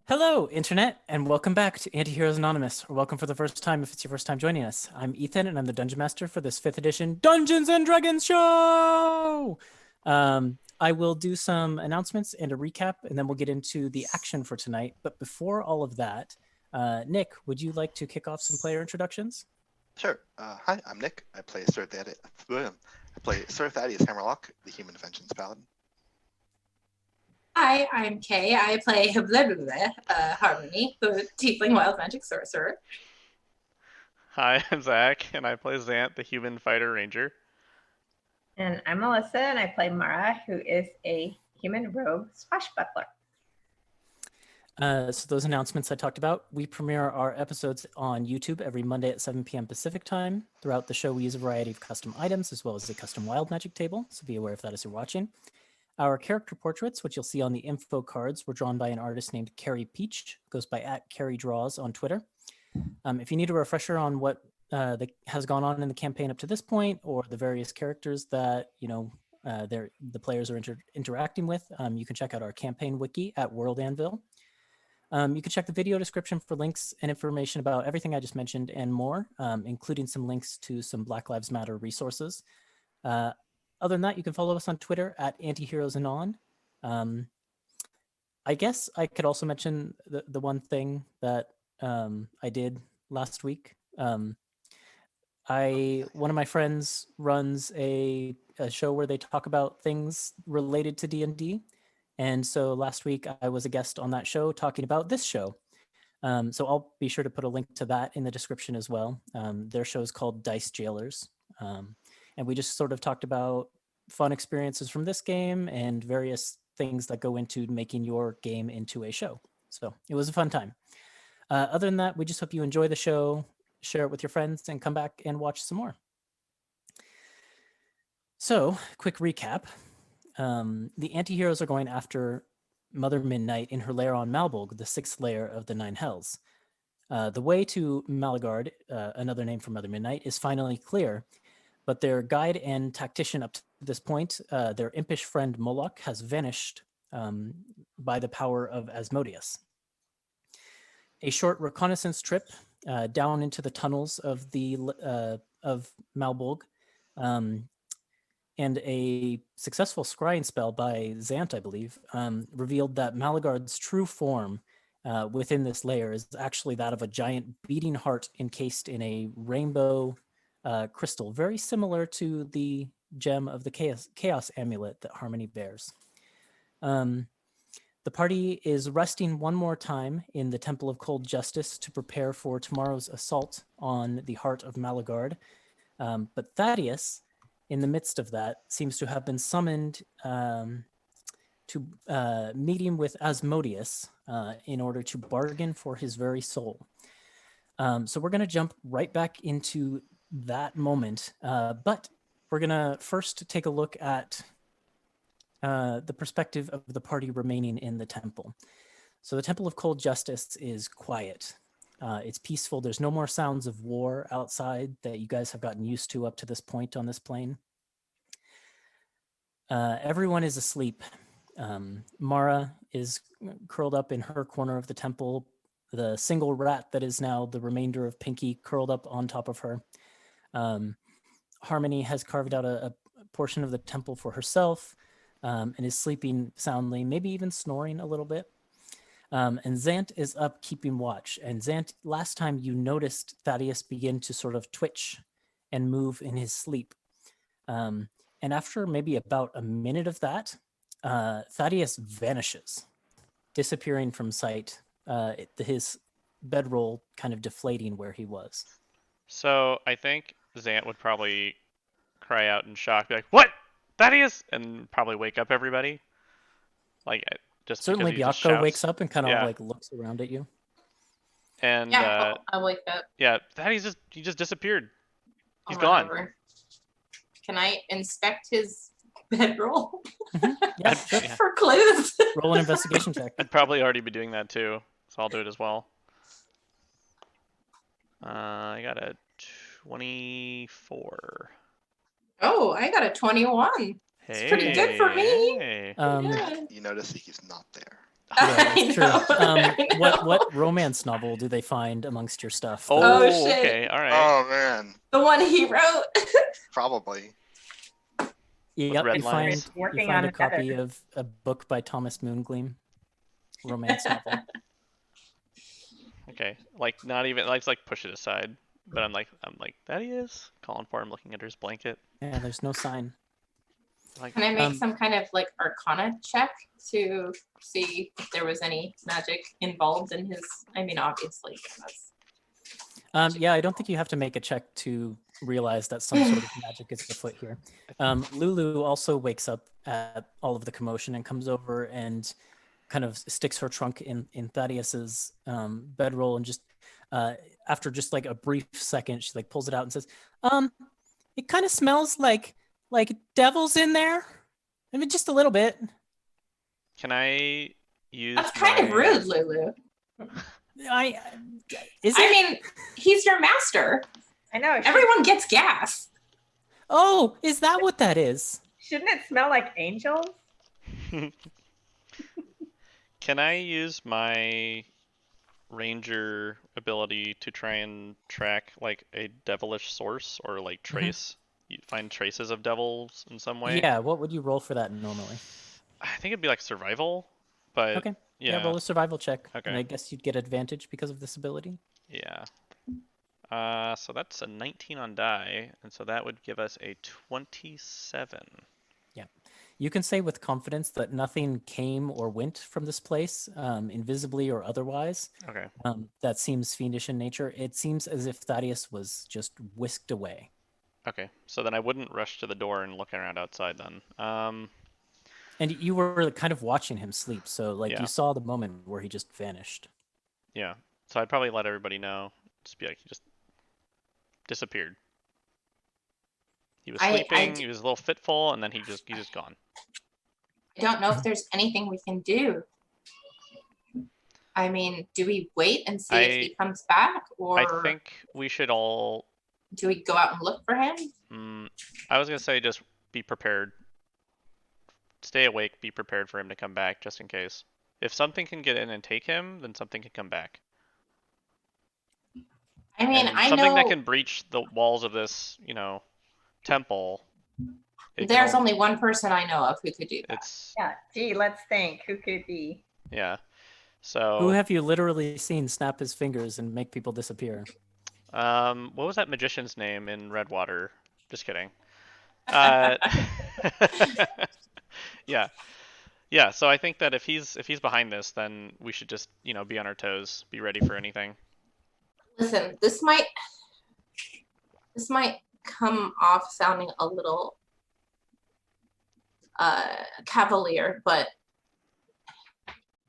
Hello, Internet, and welcome back to Antiheroes Anonymous, or welcome for the first time if it's your first time joining us. I'm Ethan, and I'm the Dungeon Master for this 5th edition Dungeons & Dragons show! I will do some announcements and a recap, and then we'll get into the action for tonight. But before all of that, Nick, would you like to kick off some player introductions? Sure. Hi, I'm Nick. I play Sir Thaddeus Hammerlock, the Human Vengeance Paladin. Hi, I'm Kay. I play Harmony, the Tiefling Wild Magic Sorcerer. Hi, I'm Zach, and I play Zant, the Human Fighter Ranger. And I'm Melissa, and I play Mara, who is a human rogue swashbuckler. So those announcements I talked about, we premiere our episodes on YouTube every Monday at 7 p.m. Pacific time. Throughout the show, we use a variety of custom items, as well as a custom wild magic table, so be aware of that as you're watching. Our character portraits, which you'll see on the info cards, were drawn by an artist named Carrie Peach, goes by @CarrieDraws on Twitter. If you need a refresher on what has gone on in the campaign up to this point, or the various characters that the players are interacting with, you can check out our campaign wiki at World Anvil. You can check the video description for links and information about everything I just mentioned and more, including some links to some Black Lives Matter resources. Other than that, you can follow us on Twitter at Antiheroesanon. I guess I could also mention the one thing that I did last week. One of my friends runs a show where they talk about things related to D&D. And so last week I was a guest on that show talking about this show. So I'll be sure to put a link to that in the description as well. Their show is called Dice Jailers. And we just sort of talked about fun experiences from this game and various things that go into making your game into a show. So it was a fun time. Other than that, we just hope you enjoy the show, share it with your friends, and come back and watch some more. So, quick recap. The anti-heroes are going after Mother Midnight in her lair on Malbolg, the 6th layer of the Nine Hells. The way to Malagard, another name for Mother Midnight, is finally clear, but their guide and tactician up to this point, their impish friend Moloch, has vanished by the power of Asmodeus. A short reconnaissance trip down into the tunnels of Malbolg, and a successful scrying spell by Zant, I believe, revealed that Malagard's true form within this layer is actually that of a giant beating heart encased in a rainbow crystal, very similar to the gem of the chaos amulet that Harmony bears. The party is resting one more time in the Temple of Cold Justice to prepare for tomorrow's assault on the heart of Malagard. But Thaddeus, in the midst of that, seems to have been summoned to meeting with Asmodeus in order to bargain for his very soul. So we're going to jump right back into that moment, but we're going to first take a look at the perspective of the party remaining in the temple. So the Temple of Cold Justice is quiet. It's peaceful. There's no more sounds of war outside that you guys have gotten used to up to this point on this plane. Everyone is asleep. Mara is curled up in her corner of the temple. The single rat that is now the remainder of Pinky curled up on top of her. Harmony has carved out a portion of the temple for herself and is sleeping soundly, maybe even snoring a little bit. And Zant is up keeping watch. And Zant, last time you noticed Thaddeus begin to sort of twitch and move in his sleep. And after maybe about a minute of that, Thaddeus vanishes, disappearing from sight, his bedroll kind of deflating where he was. So I think Zant would probably cry out in shock, be like, "What? Thaddeus!" and probably wake up everybody. Like, just certainly Byakko wakes up and kind of like looks around at you. And yeah, I wake up. Yeah, Thaddeus just disappeared. He's gone. Can I inspect his bedroll? Yeah, sure. For clues? Roll an investigation check. I'd probably already be doing that too, so I'll do it as well. I got a 24. Oh, I got a 21. It's pretty good for me. Hey. You notice he's not there. Yeah, I that's true. know, I know. What romance novel do they find amongst your stuff? Oh, shit. Okay, all right. Oh man, The one he wrote. probably. Yep, red you find lines. you Working find on a copy another. of a book by Thomas Moongleam, romance novel. Okay, like not even. Let's like push it aside. But I'm like, that he is calling for him, looking under his blanket. Yeah, there's no sign. Like, Can I make Um, some kind of like Arcana check to see if there was any magic involved in his? I mean, obviously, that's Yeah, I don't think you have to make a check to realize that some sort of magic is afoot here. Lulu also wakes up at all of the commotion and comes over and kind of sticks her trunk in Thaddeus's bedroll, and just after just like a brief second, she like pulls it out and says, "It kind of smells like devils in there. I mean, just a little bit." can I use? that's kind of my- rude, Lulu. Is I it? mean, he's your master. I know. Everyone gets gas. Oh, is that what that is? Shouldn't it smell like angels? Can I use my ranger ability to try and track like a devilish source or like trace, find traces of devils in some way? Yeah, what would you roll for that normally? I think it'd be like survival, but Okay. yeah, Roll a survival check. Okay. And I guess you'd get advantage because of this ability. yeah. So that's a 19 on die, and so that would give us a 27. You can say with confidence that nothing came or went from this place, invisibly or otherwise. Okay. That seems fiendish in nature. It seems as if Thaddeus was just whisked away. Okay. So then I wouldn't rush to the door and look around outside then. And you were kind of watching him sleep, so like Yeah. you saw the moment where he just vanished. Yeah. So I'd probably let everybody know. Just be like, he just disappeared. He was sleeping. He was a little fitful, and then he's just gone. I don't know if there's anything we can do. I mean, do we wait and see if he comes back, or I think we should all. do we go out and look for him? I was gonna say just be prepared. Stay awake. Be prepared for him to come back, just in case. If something can get in and take him, then something can come back. I mean, And I something know that can breach the walls of this, temple. there's only one person I know of who could do that. It's Yeah. Gee, let's think. Who could it be? yeah. So Who have you literally seen snap his fingers and make people disappear? what was that magician's name in Redwater? Just kidding. Yeah. Yeah, so I think that if he's behind this, then we should just, be on our toes, be ready for anything. Listen, this might come off sounding a little cavalier, but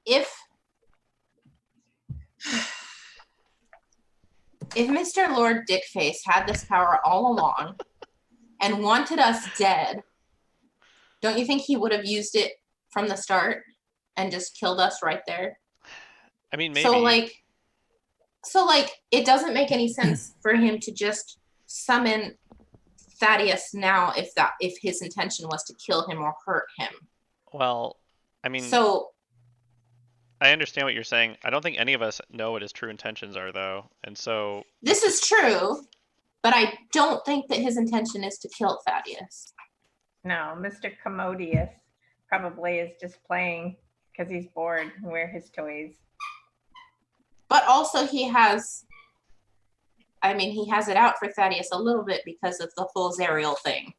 if Mr. Lord Dickface had this power all along and wanted us dead, don't you think he would have used it from the start and just killed us right there? I mean, maybe. So like it doesn't make any sense for him to just summon Thaddeus now if his intention was to kill him or hurt him. Well, I mean, So I understand what you're saying. I don't think any of us know what his true intentions are, though. And so, this is true, but I don't think that his intention is to kill Thaddeus. No, Mr. Commodious probably is just playing because he's bored and wear his toys. But also he has it out for Thaddeus a little bit because of the whole Zariel thing.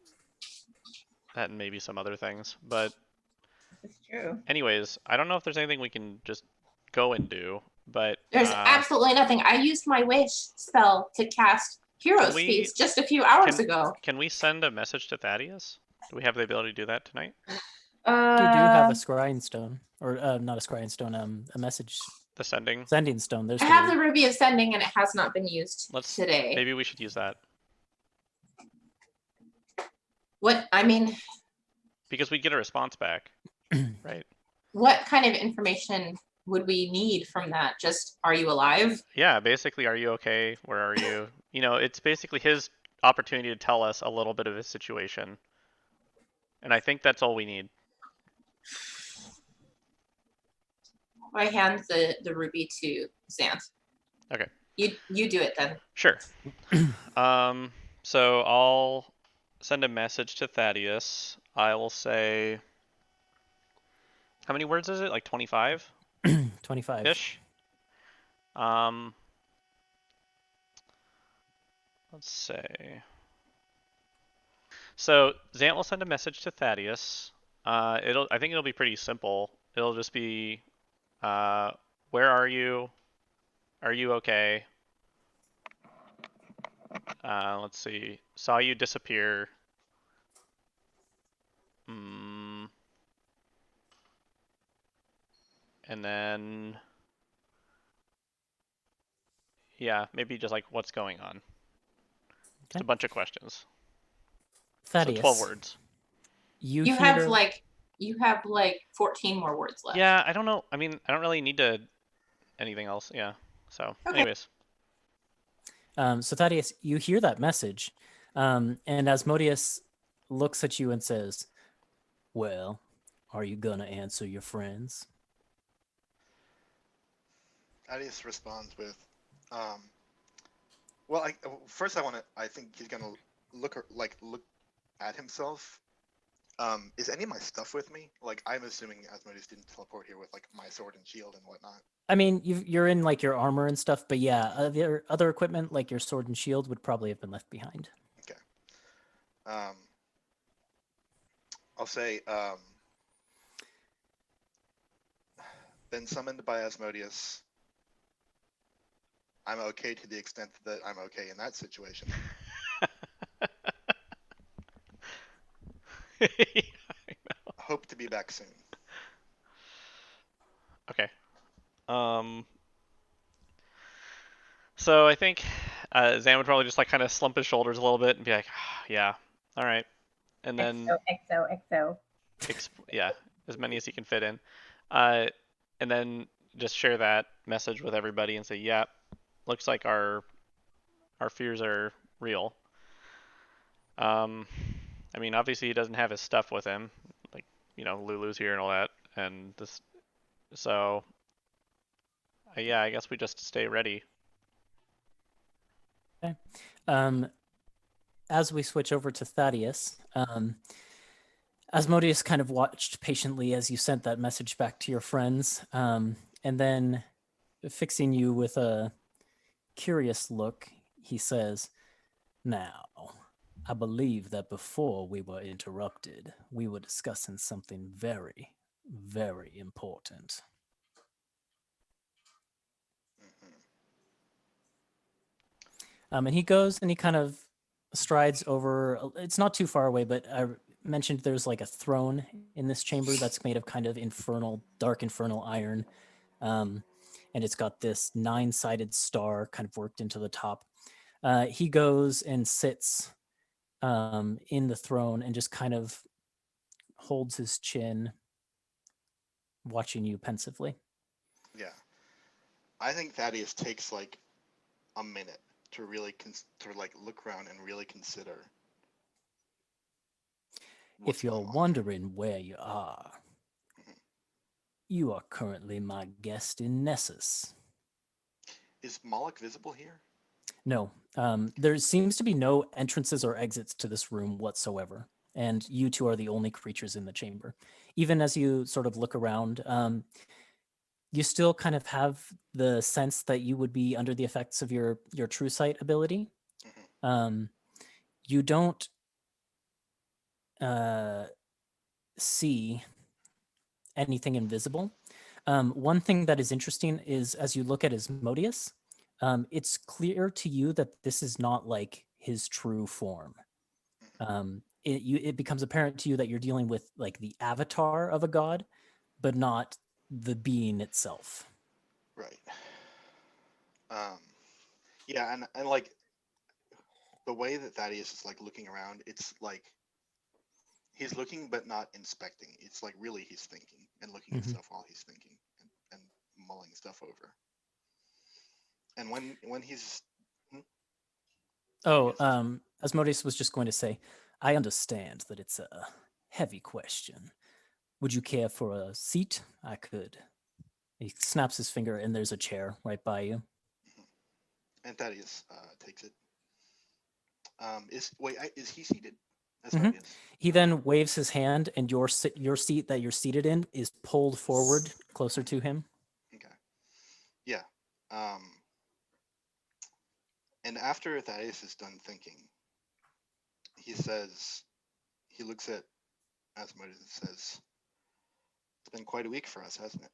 that and maybe some other things. But This is true. anyways, I don't know if there's anything we can just go and do. But There's absolutely nothing. I used my wish spell to cast Heroes Feast just a few hours ago. Can we send a message to Thaddeus? Do we have the ability to do that tonight? You do have a scrying stone, or not a scrying stone, a message The sending? sending stone. There's I have the Ruby of Sending and it has not been used today. Maybe we should use that. Because we get a response back, right? What kind of information would we need from that? Just, are you alive? Yeah, basically, are you okay? Where are you? It's basically his opportunity to tell us a little bit of his situation. And I think that's all we need. I hand the ruby to Xanth. Okay. You do it then. Sure. So I'll send a message to Thaddeus. I will say, how many words is it? Like 25 25. ish. Let's say. So Xant will send a message to Thaddeus. I think it'll be pretty simple. It'll just be, where are you? Are you okay? Let's see. Saw you disappear. And then, yeah, maybe just like what's going on. Just Okay. a bunch of questions. Thaddeus, So 12 words. You You hear... have like 14 more words left. Yeah, I don't know. I mean, I don't really need to anything else. Yeah. So, Okay. anyways. So Thaddeus, you hear that message, and Asmodeus looks at you and says, "Well, are you gonna answer your friends?" Thaddeus responds with, well, first I think he's gonna look at himself. Is any of my stuff with me? Like, I'm assuming Asmodeus didn't teleport here with like my sword and shield and whatnot. I mean, you're in like your armor and stuff, but yeah, other equipment like your sword and shield would probably have been left behind. Okay. I'll say, been summoned by Asmodeus. I'm okay to the extent that I'm okay in that situation. Yeah, I know. Hope to be back soon. Okay. So I think Zan would probably just like kind of slump his shoulders a little bit and be like, yeah, all right. And then, XO. yeah, as many as he can fit in. And then just share that message with everybody and say, yeah, looks like our fears are real. I mean, obviously he doesn't have his stuff with him, like, Lulu's here and all that, and this, so, yeah, I guess we just stay ready. Okay. As we switch over to Thaddeus, Asmodeus kind of watched patiently as you sent that message back to your friends, and then fixing you with a curious look, he says, "Now, I believe that before we were interrupted, we were discussing something very, very important." And he goes and he kind of strides over. It's not too far away, but I mentioned there's like a throne in this chamber that's made of kind of dark infernal iron. And it's got this 9-sided star kind of worked into the top. He goes and sits in the throne and just kind of holds his chin, watching you pensively. Yeah. I think Thaddeus takes like a minute to really look around and really consider. If you're wondering where you are, you are currently my guest in Nessus. Is Moloch visible here? No, there seems to be no entrances or exits to this room whatsoever, and you two are the only creatures in the chamber. Even as you sort of look around, you still kind of have the sense that you would be under the effects of your true sight ability. You don't see anything invisible. One thing that is interesting is as you look at Asmodeus, it's clear to you that this is not like his true form. It becomes apparent to you that you're dealing with like the avatar of a god, but not the being itself. Right. Yeah, and like the way that Thaddeus is like looking around, it's like he's looking but not inspecting. It's like really he's thinking and looking at stuff while he's thinking and mulling stuff over. And when he's Asmodeus was just going to say, I understand that it's a heavy question. Would you care for a seat? I could He snaps his finger, and there's a chair right by you. And Thaddeus takes it. Is he seated? Mhm. Thaddeus? He then waves his hand, and your seat that you're seated in is pulled forward closer to him. Okay. Yeah. And after Thaddeus is done thinking, he looks at Asmodeus and says, "It's been quite a week for us, hasn't it?"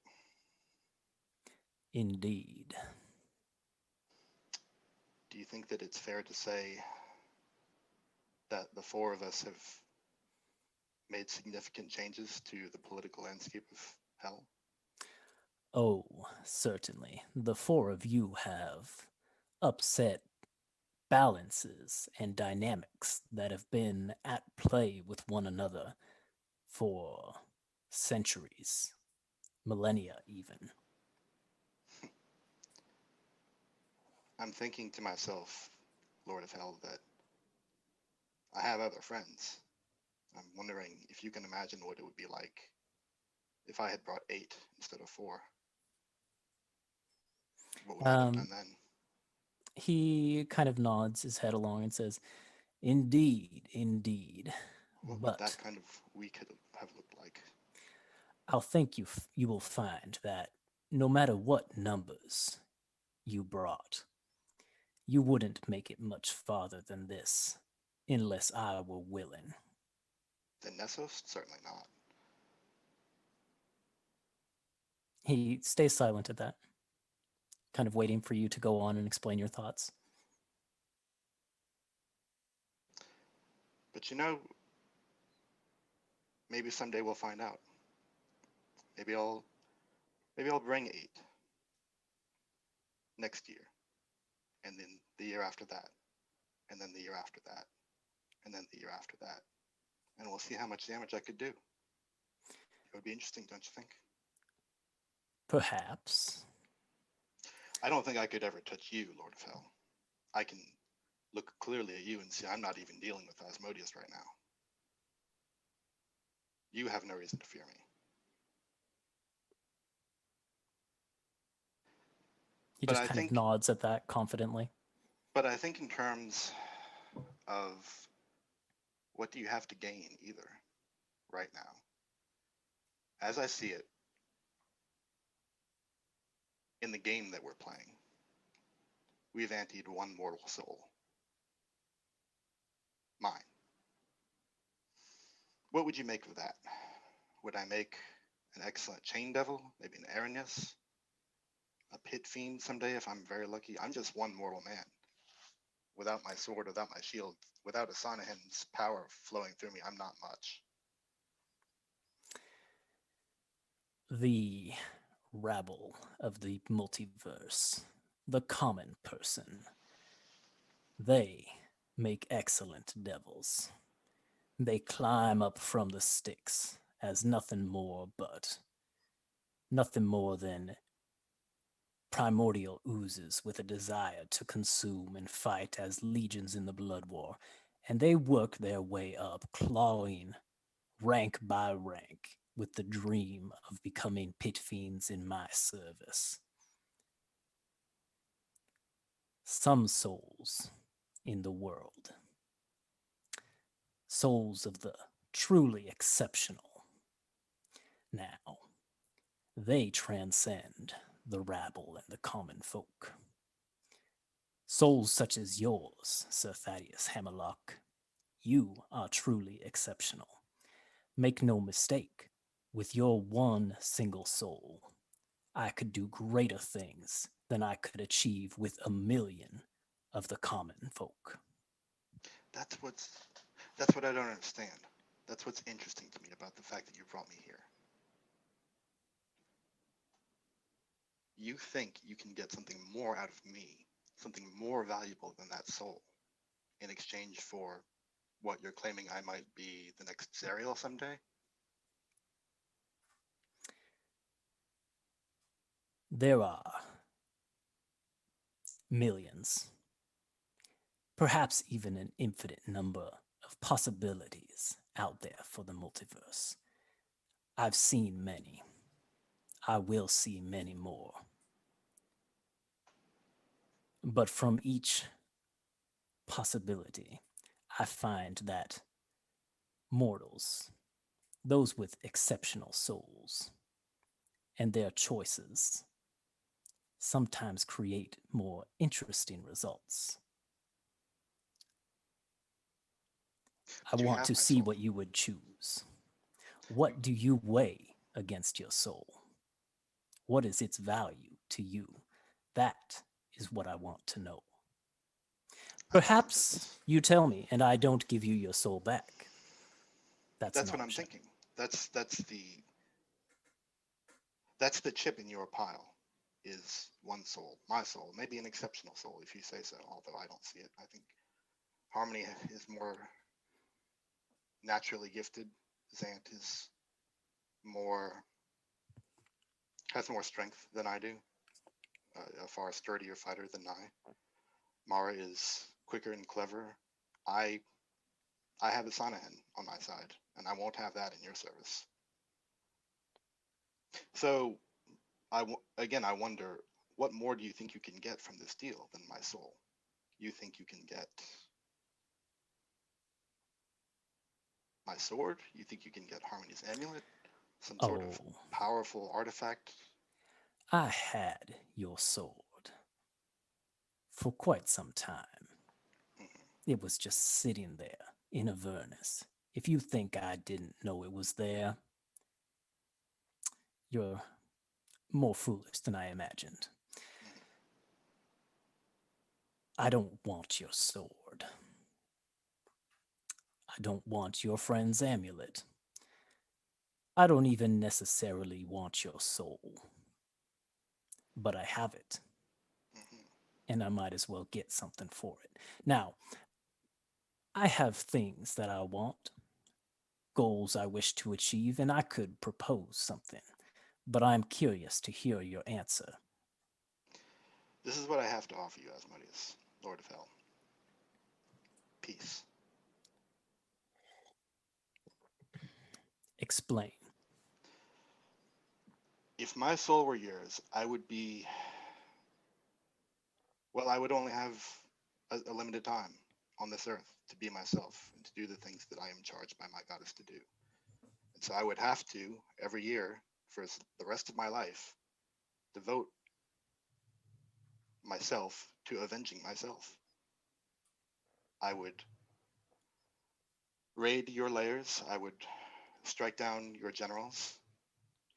Indeed. Do you think that it's fair to say that the four of us have made significant changes to the political landscape of Hell? Oh, certainly. The four of you have upset balances and dynamics that have been at play with one another for centuries, millennia even. I'm thinking to myself, Lord of Hell, that I have other friends. I'm wondering if you can imagine what it would be like if I had brought 8 instead of 4. What we might have done then. He kind of nods his head along and says, Indeed, indeed. What would But that kind of week have looked like? I'll think you will find that no matter what numbers you brought, you wouldn't make it much farther than this unless I were willing. The Nessos? Certainly not. He stays silent at that, kind of waiting for you to go on and explain your thoughts. But maybe someday we'll find out. Maybe I'll bring 8 next year, and then the year after that, and then the year after that, and then the year after that, and we'll see how much damage I could do. It would be interesting, don't you think? Perhaps. I don't think I could ever touch you, Lord of Hell. I can look clearly at you and see I'm not even dealing with Asmodeus right now. You have no reason to fear me. He But just I kind think- of nods at that confidently. But I think in terms of what do you have to gain either right now, as I see it, in the game that we're playing, we've anteed one mortal soul. Mine. What would you make of that? Would I make an excellent chain devil, maybe an Arrhenius, a pit fiend someday if I'm very lucky? I'm just one mortal man. Without my sword, without my shield, without Asanahin's power flowing through me, I'm not much. The rabble of the multiverse, the common person, they make excellent devils. They climb up from the sticks as nothing more than primordial oozes with a desire to consume and fight as legions in the Blood War, and they work their way up, clawing rank by rank with the dream of becoming pit fiends in my service. Some souls in the world, souls of the truly exceptional, now, they transcend the rabble and the common folk. Souls such as yours, Sir Thaddeus Hammerlock, you are truly exceptional. Make no mistake, with your one single soul, I could do greater things than I could achieve with 1,000,000 of the common folk. That's what I don't understand. That's what's interesting to me about the fact that you brought me here. You think you can get something more out of me, something more valuable than that soul, in exchange for what you're claiming I might be the next Zariel someday? There are millions, perhaps even an infinite number of possibilities out there for the multiverse. I've seen many. I will see many more. But from each possibility, I find that mortals, those with exceptional souls, and their choices sometimes create more interesting results. I Do you want have to my see soul? what you would choose. What do you weigh against your soul? What is its value to you? That is what I want to know. I think Perhaps you tell me and I don't give you your soul back. That's that's an what I'm option. thinking. That's the chip in your pile. Is one soul, my soul, maybe an exceptional soul if you say so. Although I don't see it. I think Harmony is more naturally gifted. Zant is more has more strength than I do. A far sturdier fighter than I. Mara is quicker and clever. I I have a Sanahan on my side, and I won't have that in your service. So again, I wonder, what more do you think you can get from this deal than my soul? You think you can get my sword? You think you can get Harmony's amulet? Some sort of Oh, powerful artifact? I had your sword for quite some time. Mhm. It was just sitting there in Avernus. If you think I didn't know it was there, you're more foolish than I imagined. Mhm. I don't want your sword. I don't want your friend's amulet. I don't even necessarily want your soul. But I have it, Mhm. and I might as well get something for it. Now, I have things that I want, goals I wish to achieve, and I could propose something. But I'm curious to hear your answer. This is what I have to offer you, Asmodeus, Lord of Hell. Peace. Explain. If my soul were yours, I would be. Well, I would only have a limited time on this earth to be myself and to do the things that I am charged by my goddess to do. And so I would have to, every year, for the rest of my life, devote myself to avenging myself. I would raid your lairs. I would strike down your generals,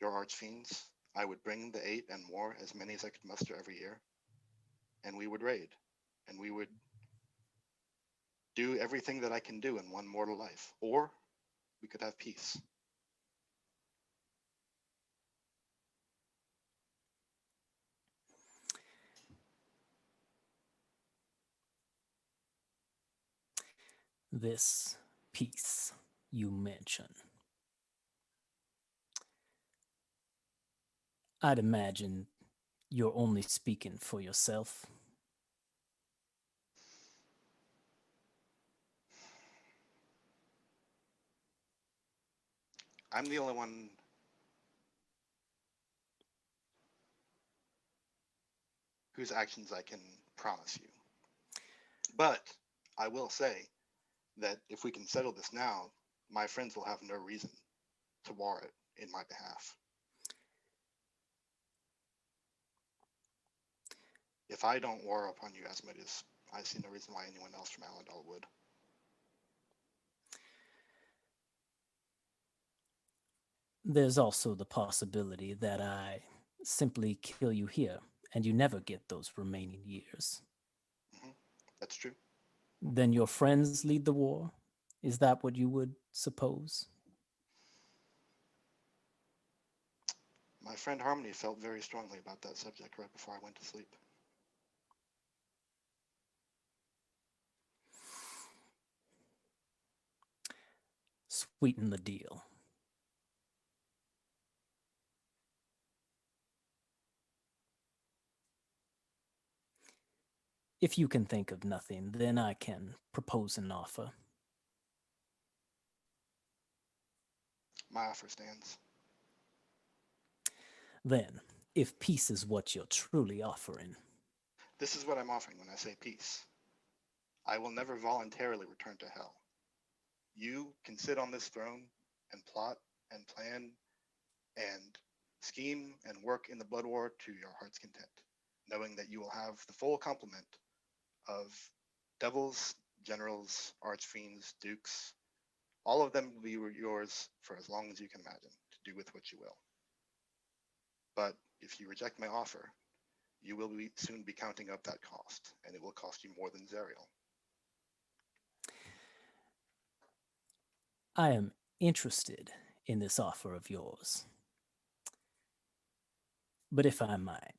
your archfiends. I would bring the 8 and more, as many as I could muster every year. And we would raid. And we would do everything that I can do in one mortal life. Or we could have peace. This piece you mention. I'd imagine you're only speaking for yourself. I'm the only one whose actions I can promise you. But I will say that if we can settle this now, my friends will have no reason to war it in my behalf. If I don't war upon you, Asmodeus, I see no reason why anyone else from Alen'dal would. There's also the possibility that I simply kill you here and you never get those remaining years. Hmm. That's true. Then your friends lead the war? Is that what you would suppose? My friend Harmony felt very strongly about that subject right before I went to sleep. Sweeten the deal. If you can think of nothing, then I can propose an offer. My offer stands. Then, if peace is what you're truly offering, This is what I'm offering when I say peace. I will never voluntarily return to hell. You can sit on this throne and plot and plan and scheme and work in the blood war to your heart's content, knowing that you will have the full complement of devils, generals, archfiends, dukes. All of them will be yours for as long as you can imagine, to do with what you will. But if you reject my offer, you will soon be counting up that cost, and it will cost you more than Zerial. I am interested in this offer of yours. But if I might,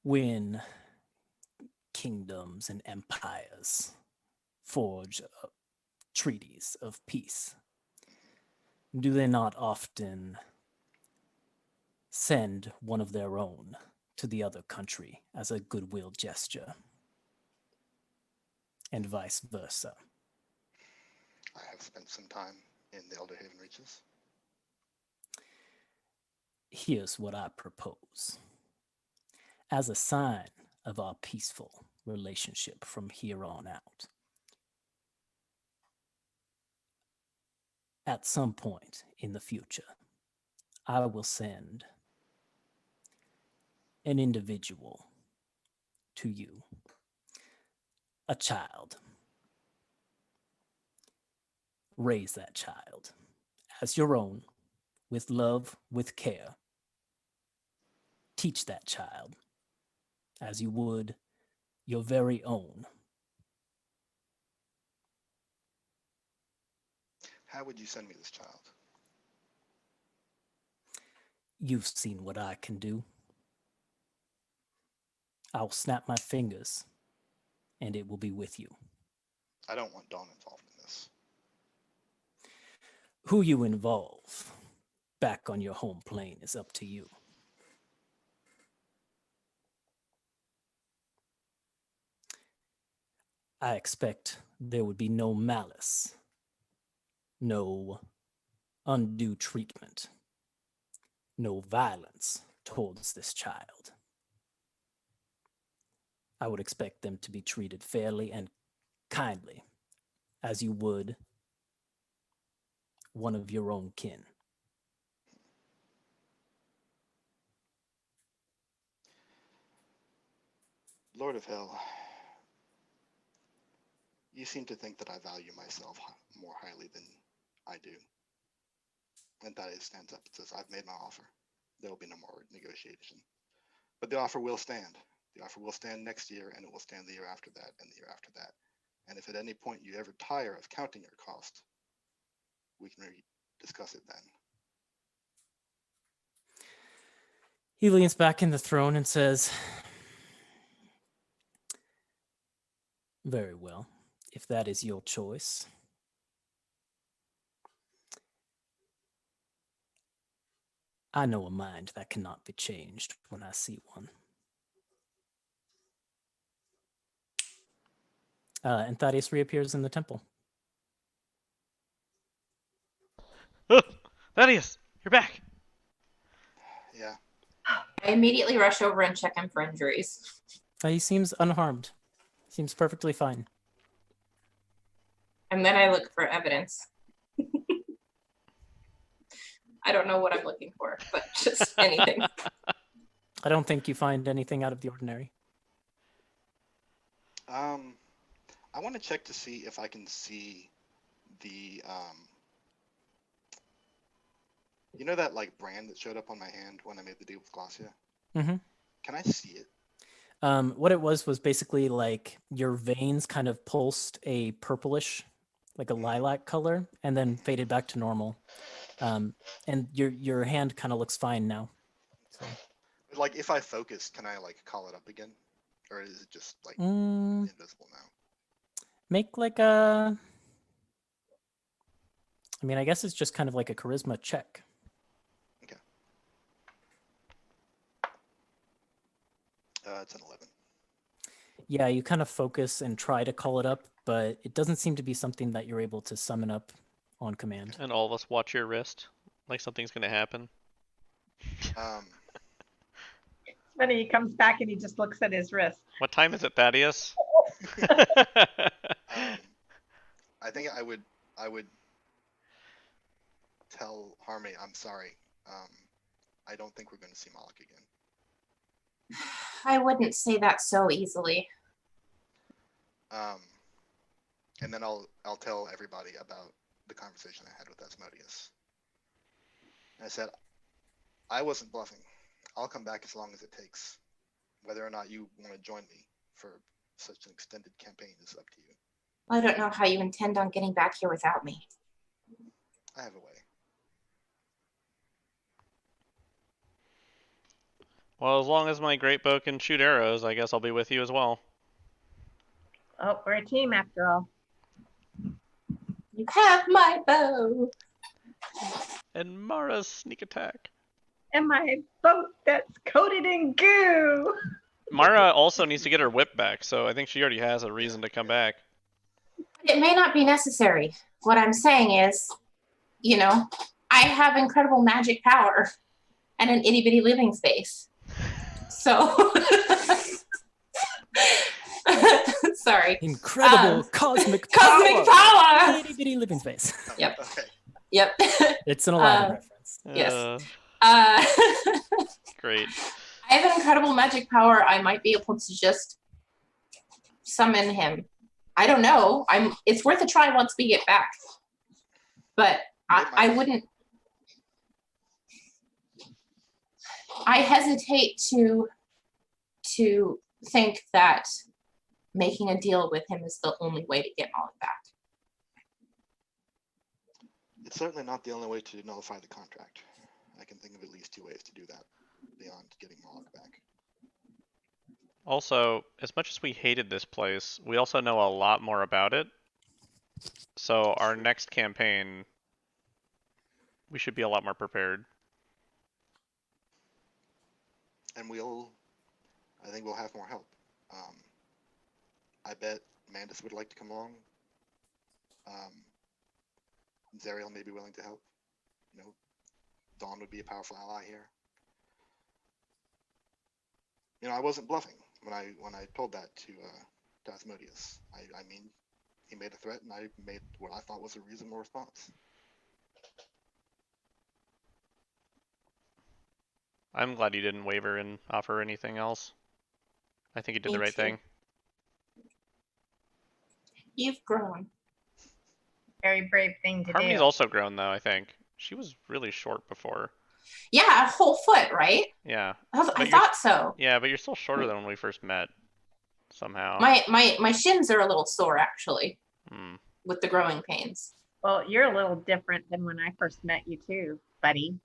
when kingdoms and empires forge treaties of peace, do they not often send one of their own to the other country as a goodwill gesture? And vice versa. I have spent some time in the Elderhaven Reaches. Here's what I propose. As a sign of our peaceful relationship from here on out, at some point in the future, I will send an individual to you, a child. Raise that child as your own, with love, with care. Teach that child as you would your very own. How would you send me this child? You've seen what I can do. I'll snap my fingers, and it will be with you. I don't want Dawn involved in this. Who you involve back on your home plane is up to you. I expect there would be no malice, no undue treatment, no violence towards this child. I would expect them to be treated fairly and kindly, as you would one of your own kin. Lord of Hell, you seem to think that I value myself more highly than I do. And Thaddeus stands up and says, I've made my offer. There will be no more negotiation. But the offer will stand. The offer will stand next year, and it will stand the year after that, and the year after that. And if at any point you ever tire of counting your cost, we can discuss it then. He leans back in the throne and says, very well, if that is your choice. I know a mind that cannot be changed when I see one. And Thaddeus reappears in the temple. Thaddeus, you're back. Yeah. I immediately rush over and check him for injuries. He seems unharmed. Seems perfectly fine. And then I look for evidence. I don't know what I'm looking for, but just anything. I don't think you find anything out of the ordinary. I want to check to see if I can see the, you know that like brand that showed up on my hand when I made the deal with Glacia? Mm-hmm. Can I see it? What it was basically like your veins kind of pulsed a purplish, like a lilac color, and then faded back to normal. And your hand kind of looks fine now. So. Like if I focus, can I like call it up again? Or is it just like Mm, invisible now? make like a... I mean, I guess it's just kind of like a charisma check. Okay. It's an 11. Yeah, you kind of focus and try to call it up, but it doesn't seem to be something that you're able to summon up on command. And all of us watch your wrist Like something's gonna happen. Then he comes back and he just looks at his wrist. What time is it, Thaddeus? I think I would tell Harmony, I'm sorry. I don't think we're going to see Moloch again. I wouldn't say that so easily. And then I'll tell everybody about the conversation I had with Asmodeus. And I said, I wasn't bluffing. I'll come back as long as it takes. Whether or not you want to join me for such an extended campaign is up to you. I don't know how you intend on getting back here without me. I have a way. Well, as long as my great bow can shoot arrows, I guess I'll be with you as well. Oh, we're a team after all. You have my bow. And Mara's sneak attack. And my boat that's coated in goo. Mara also needs to get her whip back, so I think she already has a reason to come back. It may not be necessary. What I'm saying is, you know, I have incredible magic power and an itty bitty living space. So, sorry. Incredible cosmic power. Itty bitty living space. Yep. Okay. Yep. It's an Aladdin reference. Yes. Great. I have an incredible magic power. I might be able to just summon him. I don't know. It's worth a try once we get back. But I wouldn't. I hesitate to think that making a deal with him is the only way to get Moloch back. It's certainly not the only way to nullify the contract. I can think of at least 2 ways to do that beyond getting Moloch back. Also, as much as we hated this place, we also know a lot more about it. So our next campaign, we should be a lot more prepared. And I think we'll have more help. I bet Mandus would like to come along. Zariel may be willing to help. You know, Dawn would be a powerful ally here. You know, I wasn't bluffing when I told that to Asmodeus. I mean, he made a threat, and I made what I thought was a reasonable response. I'm glad you didn't waver and offer anything else. I think you did the Me right too. thing. You've grown. Very brave thing to Harmony's do. also grown, though, I think. She was really short before. Yeah, a whole foot, right? Yeah. I thought so. Yeah, but you're still shorter than when we first met, somehow. My shins are a little sore, actually, Hmm. with the growing pains. Well, you're a little different than when I first met you too, buddy.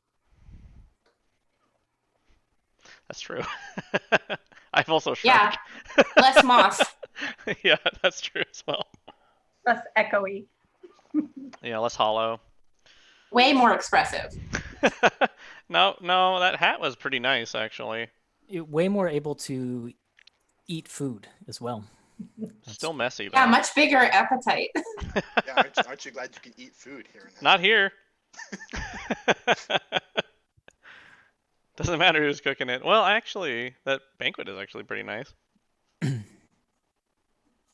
That's true. I've also shrunk. Yeah, less moss. Yeah, that's true as well. Less echoey. Yeah, less hollow. Way more expressive. No, that hat was pretty nice, actually. Way more able to eat food as well. Still messy, though. Yeah, much bigger appetite. Yeah, aren't you glad you can eat food here and Not here. Doesn't matter who's cooking it. Well, actually, that banquet is actually pretty nice.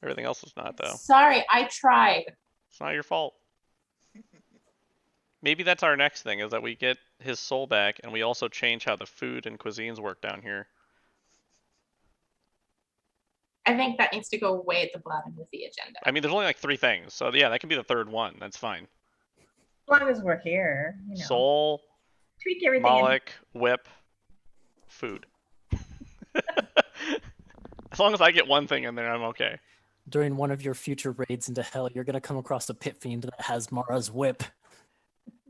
Everything else is not, though. Sorry, I tried. It's not your fault. Maybe that's our next thing, is that we get his soul back, and we also change how the food and cuisines work down here. I think that needs to go way at the bottom of the agenda. I mean, there's only like 3 things, so yeah, that can be the third one. That's fine. As long as we're here, you know. Soul, Tweak everything. in- Moloch, whip, food. As long as I get one thing in there, I'm okay. During one of your future raids into hell, you're gonna come across a pit fiend that has Mara's whip.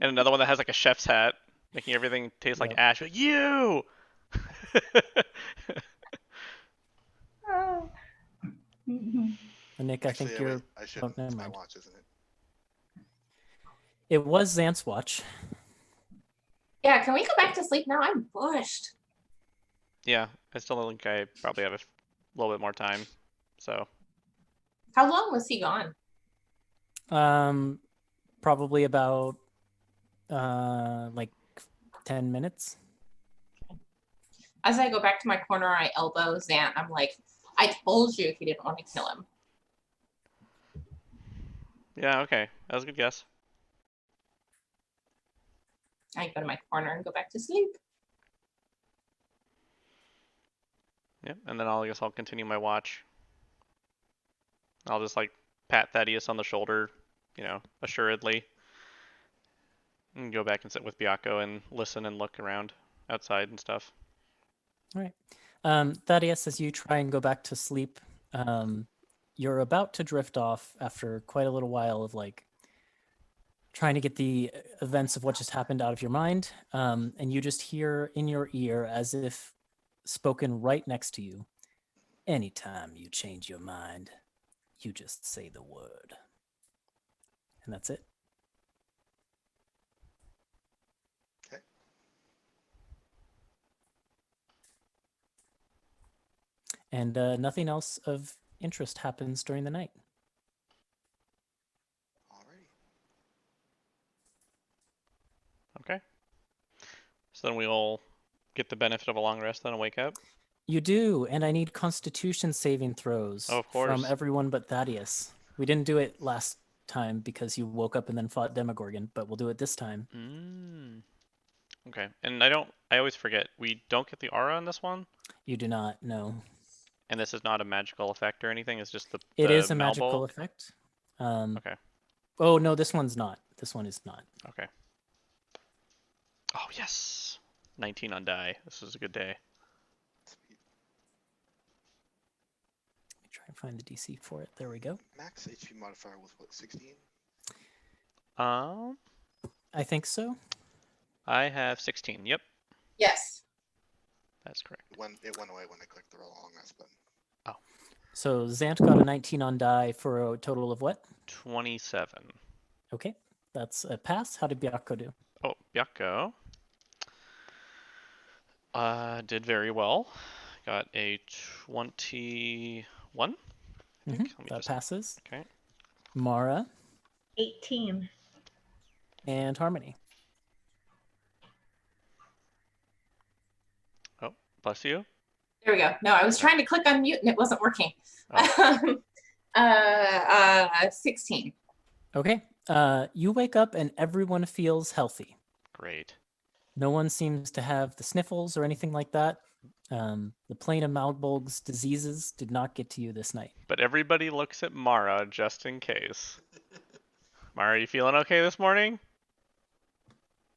And another one that has like a chef's hat, making everything taste like Yep. ash. Like, you! Oh. And Nick, I think Actually, you're. I shouldn't. never It's my mind. watch, isn't it? It was Xant's watch. Yeah, can we go back to sleep now? I'm bushed. Yeah, I still think I probably have a little bit more time. So, How long was he gone? Probably about Like 10 minutes. As I go back to my corner, I elbow Zant. I'm like, I told you he didn't want to kill him. Yeah, okay. That was a good guess. I go to my corner and go back to sleep. Yep, and then I guess I'll continue my watch. I'll just like pat Thaddeus on the shoulder, assuredly. And go back and sit with Byakko and listen and look around outside and stuff. All right. Thaddeus, as you try and go back to sleep, you're about to drift off after quite a little while of like trying to get the events of what just happened out of your mind. And you just hear in your ear, as if spoken right next to you, anytime you change your mind, you just say the word. And that's it. Okay. And nothing else of interest happens during the night. Alrighty. Okay. So then we'll get the benefit of a long rest then and wake up. You do, and I need Constitution saving throws Oh, of from course. everyone but Thaddeus. We didn't do it last time because you woke up and then fought Demogorgon, but we'll do it this time. Okay. And I always forget, we don't get the aura on this one? You do not, no. And this is not a magical effect or anything, it's just the It is a Malbolg? magical effect. Okay. Oh, no, this one's not. This one is not. Okay. Oh, yes! 19 on die. This is a good day. Sweet. Let me try and find the DC for it. There we go. Max HP modifier was what, 16? I think so. I have 16. Yep, Yes. that's correct. It went away when I clicked the long rest button. So Zant got a 19 on die for a total of what? 27. Okay, that's a pass. How did Byakko do? Oh, Byakko did very well. Got a 21. I think. Let me That just- passes. Okay. Mara 18. and Harmony. Oh, bless you. There we go. No, I was trying to click on mute and it wasn't working. Oh. 16. Okay. You wake up and everyone feels healthy. Great. No one seems to have the sniffles or anything like that. The plane of Malbolg's diseases did not get to you this night. But everybody looks at Mara just in case. Mara, you feeling okay this morning?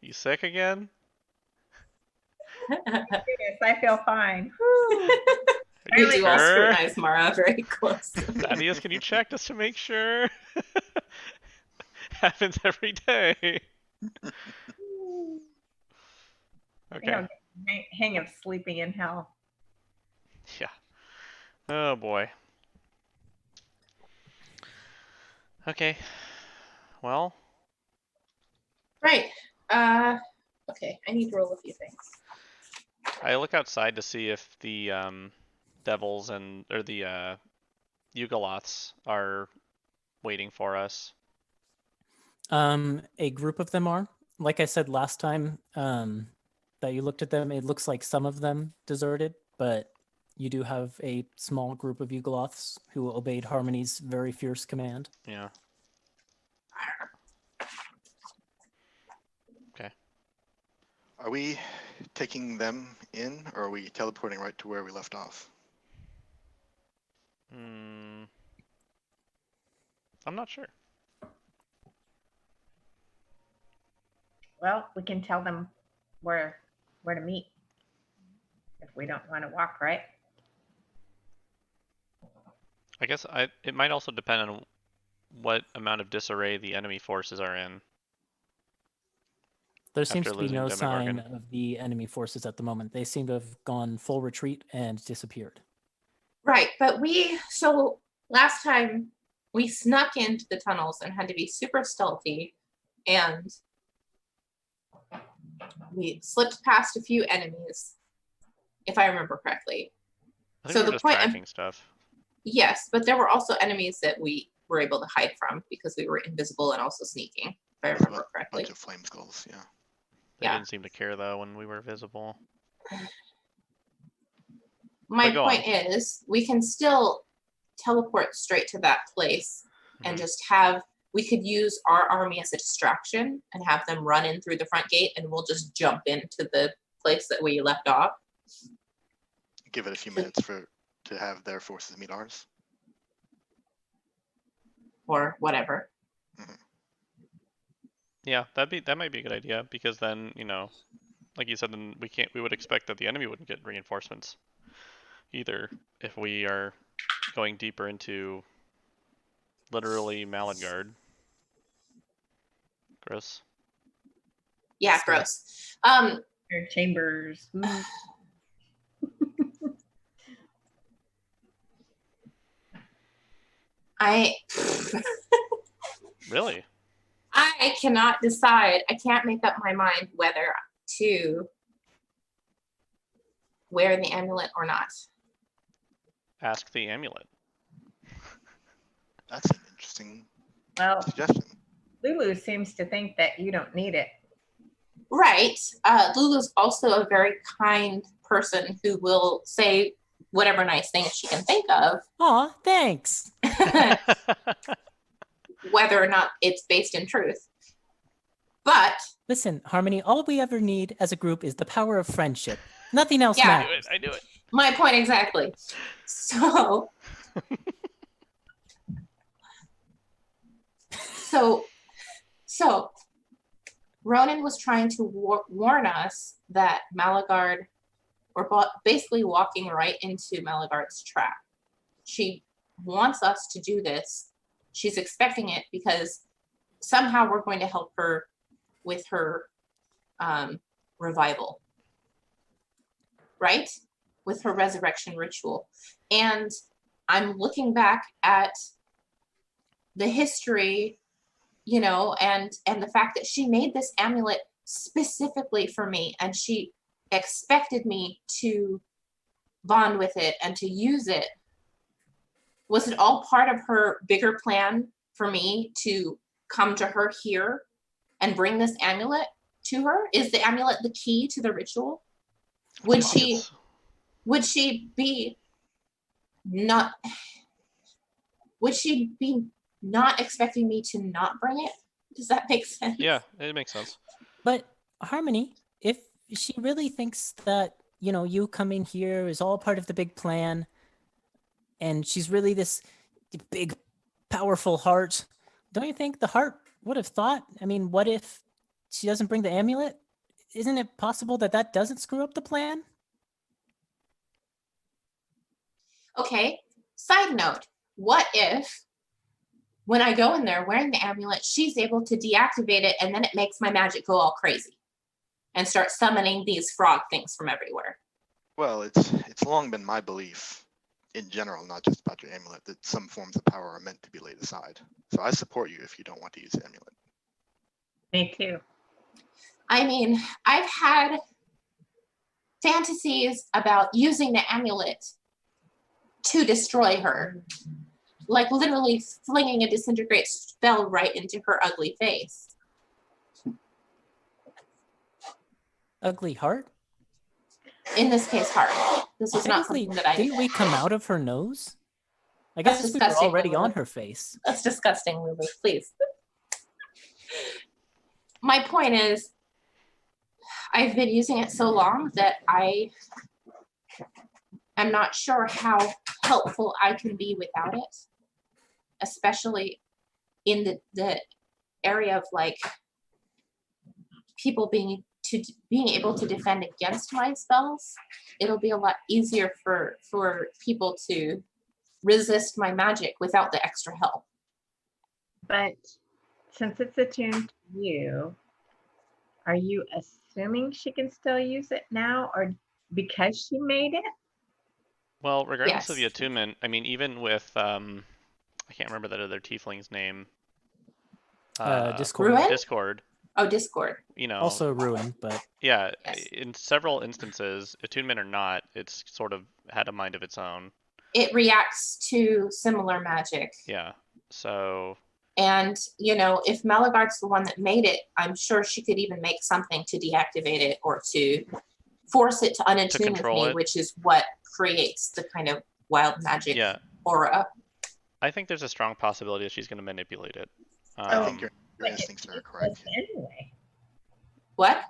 You sick again? Yes, I feel fine. Are We you do all sure? scrutinize Mara very closely. Thaddeus, can you check just to make sure? Happens every day. I Okay. don't hang of sleeping in hell. Yeah. Oh boy. Okay. Well, Right. Okay, I need to roll a few things. I look outside to see if the devils or the Yugoloths are waiting for us. A group of them are. Like I said last time that you looked at them, it looks like some of them deserted, but you do have a small group of Yugoloths who obeyed Harmony's very fierce command. Yeah. Okay. Are we taking them in, or are we teleporting right to where we left off? I'm not sure. Well, we can tell them where to meet if we don't want to walk, right? I guess it might also depend on what amount of disarray the enemy forces are in. There seems After to be losing no sign Demogorgon. of the enemy forces at the moment. They seem to have gone full retreat and disappeared. Right, but so last time we snuck into the tunnels and had to be super stealthy, and we slipped past a few enemies, if I remember correctly. I think So we're the just point of- tracking stuff. Yes, but there were also enemies that we were able to hide from because we were invisible and also sneaking. I remember correctly. Bunch of flame skulls, yeah. They Yeah. didn't seem to care though when we were visible. My But go point is, we can still teleport straight to that place and Mhm. just have, we could use our army as a distraction and have them run in through the front gate, and we'll just jump into the place that we left off. Give it a few minutes to have their forces meet ours. Or whatever. Yeah, that might be a good idea, because then, you know, like you said, then we would expect that the enemy wouldn't get reinforcements either if we are going deeper into literally Alen'dal. Gross. Yeah, gross. Your chambers. Ooh. Really? I cannot decide. I can't make up my mind whether to wear the amulet or not. Ask the amulet. That's an interesting Well, suggestion. Lulu seems to think that you don't need it. Right. Lulu's also a very kind person who will say whatever nice things she can think of, Aw, thanks. whether or not it's based in truth. But Listen, Harmony, all we ever need as a group is the power of friendship. Nothing else Yeah. matters. I knew it. my point exactly. So Ronan was trying to warn us that Malagard, or basically walking right into Malagard's trap. She wants us to do this. She's expecting it because somehow we're going to help her with her revival, right? With her resurrection ritual. And I'm looking back at the history, you know, and the fact that she made this amulet specifically for me, and she expected me to bond with it and to use it. Was it all part of her bigger plan for me to come to her here and bring this amulet to her? Is the amulet the key to the ritual? Would she be not expecting me to not bring it? Does that make sense? Yeah, it makes sense. But Harmony, if she really thinks that, you know, you coming here is all part of the big plan, and she's really this big, powerful heart, don't you think the heart would have thought, I mean, what if she doesn't bring the amulet? Isn't it possible that that doesn't screw up the plan? Okay, side note, what if when I go in there wearing the amulet, she's able to deactivate it, and then it makes my magic go all crazy and start summoning these frog things from everywhere? Well, it's long been my belief, in general, not just about your amulet, that some forms of power are meant to be laid aside. So I support you if you don't want to use the amulet. Me too. I mean, I've had fantasies about using the amulet to destroy her. Like literally flinging a disintegrate spell right into her ugly face. Ugly heart? In this case, heart. This is not Technically, something that I didn't we come out of her nose? I That's guess we were disgusting, already Lulu. on her face. That's disgusting, Lulu. Please. My point is, I've been using it so long that I am not sure how helpful I can be without it, especially in the area of like people being able to defend against my spells. It'll be a lot easier for people to resist my magic without the extra help. But since it's attuned to you, are you assuming she can still use it now, or because she made it? Well, regardless of the Yes. attunement, I mean, even with I can't remember that other tiefling's name. Discord. Ruin? Discord. Oh, Discord. You know. Also ruin, but Yeah, Yes. in several instances, attunement or not, it's sort of had a mind of its own. It reacts to similar magic. Yeah. So. And, you know, if Malagard's the one that made it, I'm sure she could even make something to deactivate it or to force it to unattune with control me, it. which is what creates the kind of wild magic Yeah. aura. I think there's a strong possibility that she's going to manipulate it. I think your But instincts are it's correct. Anyway, What?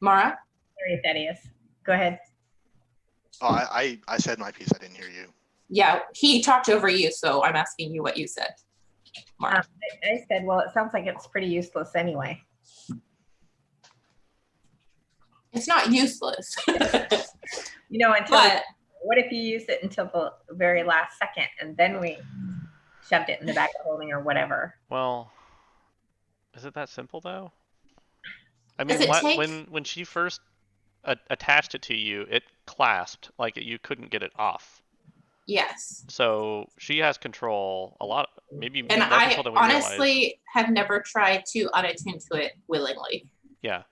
Mara? sorry, Thaddeus. Go ahead. Oh, I said my piece. I didn't hear you. Yeah, he talked over you, so I'm asking you what you said. Mara. I said, well, it sounds like it's pretty useless anyway. It's not useless. You know, until But what if you use it until the very last second and then we shoved it in the bag of holding or whatever? Well, is it that simple though? I Does mean, it take- when she first attached it to you, it clasped like you couldn't get it off. yes. So she has control a lot, maybe And more I control than we realize. honestly have never tried to unattune to it willingly. Yeah.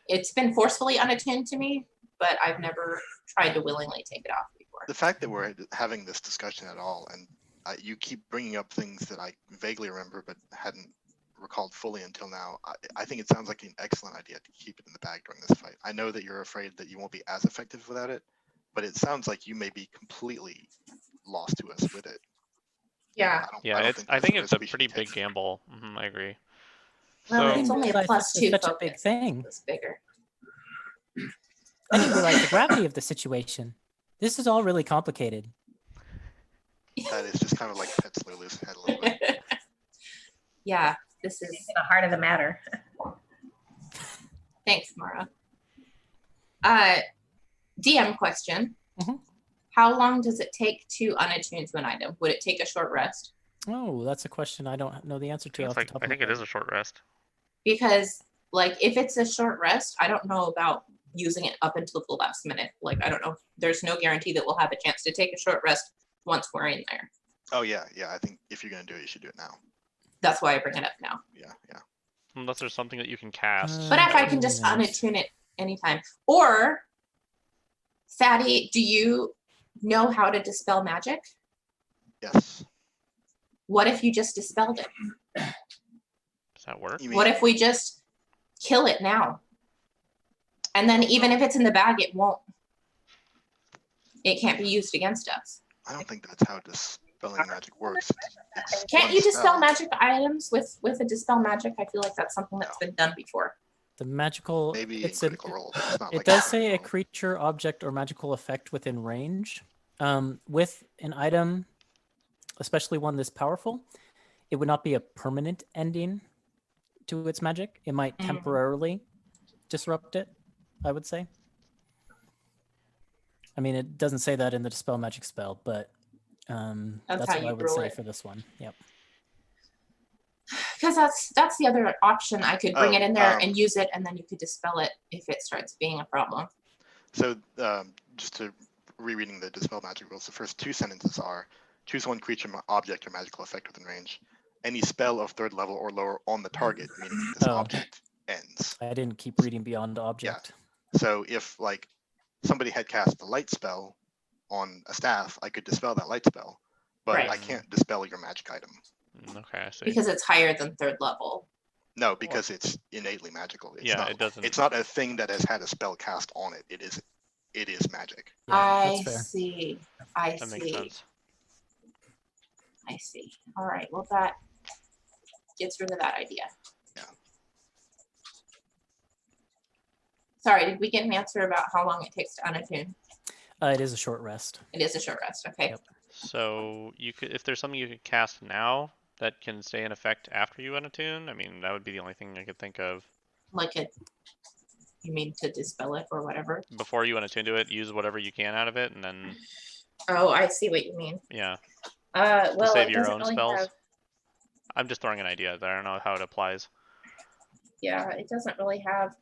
It's been forcefully unattuned to me, but I've never tried to willingly take it off before. The fact that we're having this discussion at all, and you keep bringing up things that I vaguely remember but hadn't recalled fully until now, I think it sounds like an excellent idea to keep it in the bag during this fight. I know that you're afraid that you won't be as effective without it, but it sounds like you may be completely lost to us with it. Yeah. Yeah, I think it's a pretty big gamble. I agree. Well, So, it's only a realize plus this was 2 such a big focus. thing. It's bigger. I didn't realize the gravity of the situation. This is all really complicated. That is just kind of like pets Lulu's head a little bit. Yeah, this It's is. the heart of the matter. Thanks, Mara. DM question. Mhm. How long does it take to unattune to an item? Would it take a short rest? Oh, that's a question I don't know the answer to off the top I of think my it head. is a short rest. Because, like, if it's a short rest, I don't know about using it up until the last minute. Like, I don't know. There's no guarantee that we'll have a chance to take a short rest once we're in there. Oh yeah, I think if you're gonna do it, you should do it now. That's why I bring it up now. Yeah. Unless there's something that you can cast. But if I Oh, can just nice. unattune it anytime. Or, Fatty, do you know how to dispel magic? Yes. What if you just dispelled it? Does that work? You mean, What if we just kill it now? And then even if it's in the bag, it can't be used against us. I don't think that's how dispelling magic works. It's Can't one you dispel spell. magic items with a dispel magic? I feel like that's something that's been done before. The magical. Maybe in it's a, Critical Role. But it's not it like does in say a Critical Role. creature, object, or magical effect within range. With an item, especially one this powerful, it would not be a permanent ending to its magic. It might temporarily disrupt it, I would say. I mean, it doesn't say that in the dispel magic spell, but that's how what I you would rule say it. for this one. Yep. Because that's the other option. I could bring Oh, it in there and use it, and then you could dispel it if it starts being a problem. So just to rereading the dispel magic rules, the first two sentences are: choose one creature, object, or magical effect within range. Any spell of 3rd level or lower on the target, meaning this Oh. object, ends. I didn't keep reading beyond object. So if like somebody had cast the light spell on a staff, I could dispel that light spell, but Right. I can't dispel your magic item. Okay, I see. Because it's higher than 3rd level. No, because it's innately magical. It's Yeah, not, it doesn't. It's not a thing that has had a spell cast on it. It is magic. Yeah, I that's fair. see. I That makes see. sense. I see. All right. Well, that gets rid of that idea. Yeah. Sorry, did we get an answer about how long it takes to unattune? It is a short rest. It is a short rest. Okay. Yep. So you could, if there's something you could cast now that can stay in effect after you unattune, I mean, that would be the only thing I could think of. Like you mean to dispel it or whatever? Before you unattune to it, use whatever you can out of it, and then Oh, I see what you mean. yeah, Well, save it your doesn't own really spells. have. I'm just throwing an idea there. I don't know how it applies. Yeah, it doesn't really have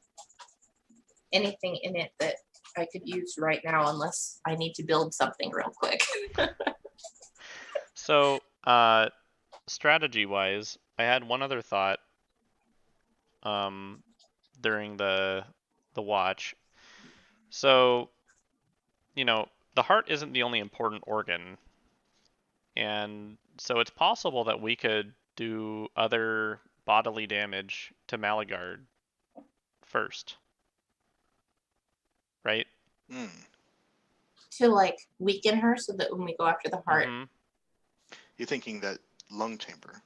anything in it that I could use right now unless I need to build something real quick. So, strategy-wise, I had one other thought during the watch. So, you know, the heart isn't the only important organ, and So it's possible that we could do other bodily damage to Malagard first, right? Mm. To like weaken her so that when we go after the heart. Mhm. You're thinking that lung chamber.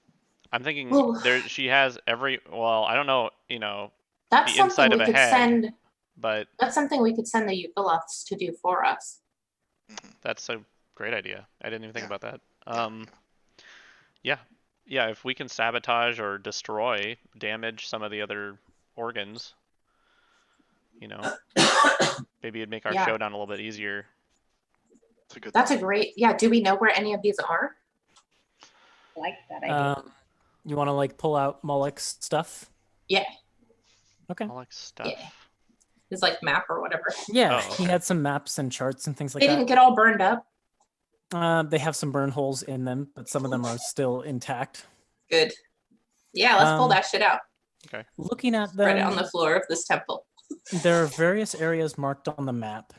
I'm thinking Ooh. she has every. Well, I don't know. You know, That's the something inside we of a could hag, send. but That's something we could send the Yugoloths to do for us. that's a great idea. I didn't even think Yeah. about that. Yeah. Yeah. If we can sabotage or destroy, damage some of the other organs, you know, maybe it'd make our Yeah. showdown a little bit easier. It's a good That's a thought. great. Yeah. Do we know where any of these are? I like that idea. You want to like pull out Moloch's stuff? Yeah. Okay. All like stuff. Yeah. His like map or whatever. Yeah, Oh, he okay. had some maps and charts and things like They that. didn't get all burned up. They have some burn holes in them, but some of them are still intact. Good. Yeah. Let's pull that shit out. Okay. Looking at Spread it on them, the floor of this temple. there are various areas marked on the map.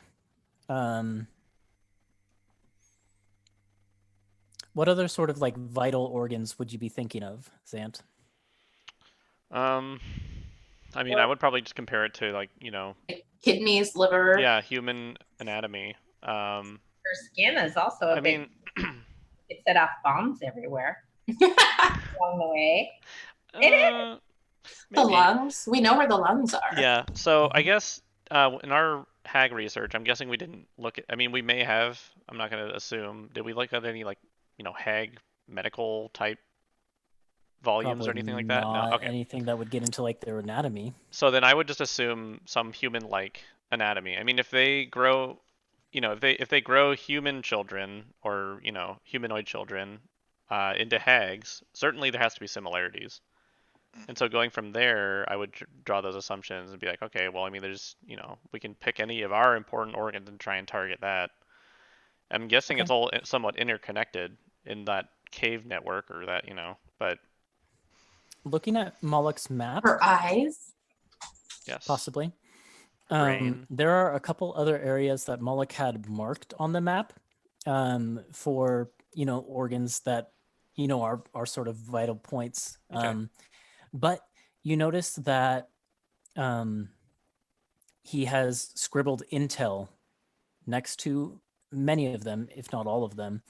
What other sort of like vital organs would you be thinking of, Zant? I mean, I would probably just compare it to like, you know, Like kidneys, liver. yeah, human anatomy. Her skin is also a I big. mean, It set off bombs everywhere along the way. It is. The maybe. lungs. We know where the lungs are. Yeah. So I guess in our hag research, I'm guessing we didn't look at. I mean, we may have. I'm not going to assume. Did we look at any like, you know, hag medical type volumes Probably or anything like that? No. not Okay. anything that would get into like their anatomy. So then I would just assume some human-like anatomy. I mean, if they grow, you know, if they grow human children or, you know, humanoid children into hags, certainly there has to be similarities. And so going from there, I would draw those assumptions and be like, okay, well, I mean, there's, you know, we can pick any of our important organs and try and target that. I'm guessing it's all somewhat interconnected in that cave network or that, you know, but Looking at Moloch's map, Her eyes. yes. possibly. Brain. There are a couple other areas that Moloch had marked on the map for, you know, organs that, you know, are sort of vital points. Okay. But you notice that he has scribbled intel next to many of them, if not all of them.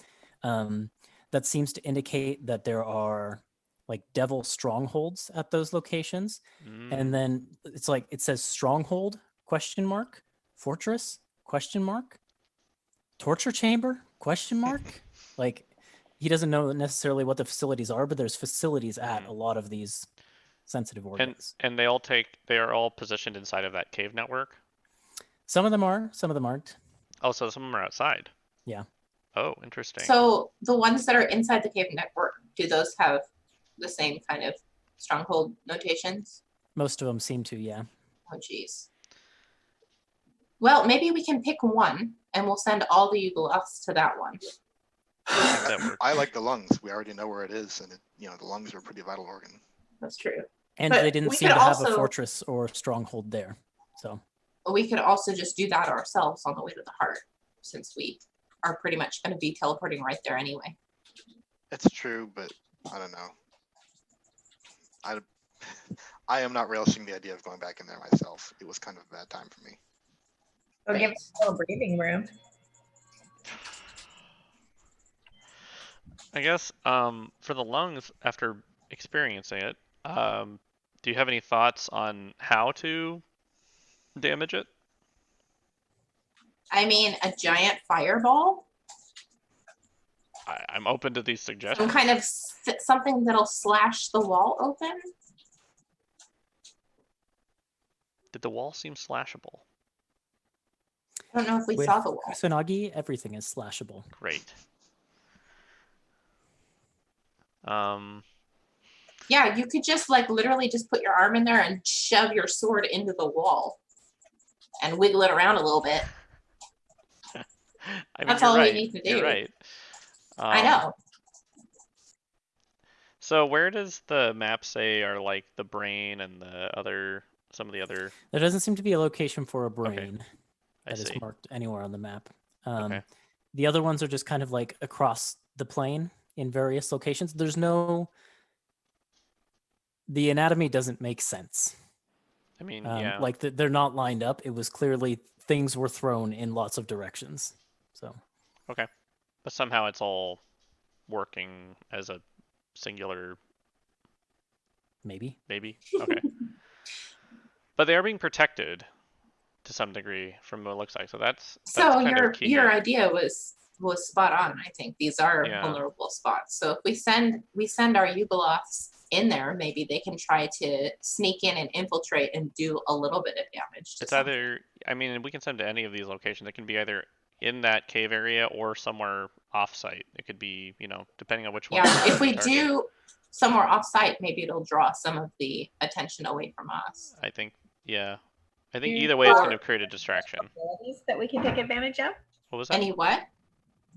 That seems to indicate that there are like devil strongholds at those locations. And then it's like it says stronghold ? Fortress ? Torture chamber ? Like he doesn't know necessarily what the facilities are, but there's facilities at a lot of these sensitive organs. And they are all positioned inside of that cave network. Some of them are, some of them aren't. Oh, so some of them are outside. Yeah. Oh, interesting. So the ones that are inside the cave network, do those have the same kind of stronghold notations? Most of them seem to, yeah. Oh, geez. Well, maybe we can pick one and we'll send all the Yugoloths to that one. That works. I like the lungs. We already know where it is, and you know the lungs are a pretty vital organ. That's true. And But they didn't we seem could to have a also- fortress or stronghold there. So We could also just do that ourselves on the way to the heart, since we are pretty much going to be teleporting right there anyway. It's true, but I don't know. I am not relishing the idea of going back in there myself. It was kind of a bad time for me. We'll give us more breathing room. I guess for the lungs, after experiencing it, do you have any thoughts on how to damage it? I mean, a giant fireball? I'm open to these Some suggestions. kind of something that'll slash the wall open? Did the wall seem slashable? I don't know if we with saw the wall. Kusanagi, everything is slashable. Great. Yeah, you could just like literally just put your arm in there and shove your sword into the wall and wiggle it around a little bit. I mean, That's you're all we right. need to You're do. right. I know. So where does the map say are like the brain and some of the other? There doesn't seem to be a location for a brain I that is see. marked anywhere on the map. Okay. The other ones are just kind of like across the plane. in various locations. There's no, the anatomy doesn't make sense. I mean, yeah. Like they're not lined up. It was clearly things were thrown in lots of directions. So Okay. But somehow it's all working as a singular maybe. maybe. Okay. But they are being protected to some degree from what it looks like. So that's So kind of key. your idea was spot on. I think these are Yeah. vulnerable spots. So if we send our Yugoloths in there, maybe they can try to sneak in and infiltrate and do a little bit of damage. It's either, I mean, we can send to any of these locations. It can be either in that cave area or somewhere off-site. It could be, you know, depending on which one. Yeah, if we target. do somewhere off-site, maybe it'll draw some of the attention away from us. I think, yeah. I Do think you either way it's have going to create a distraction. abilities that we can take advantage of? What was that? Any what?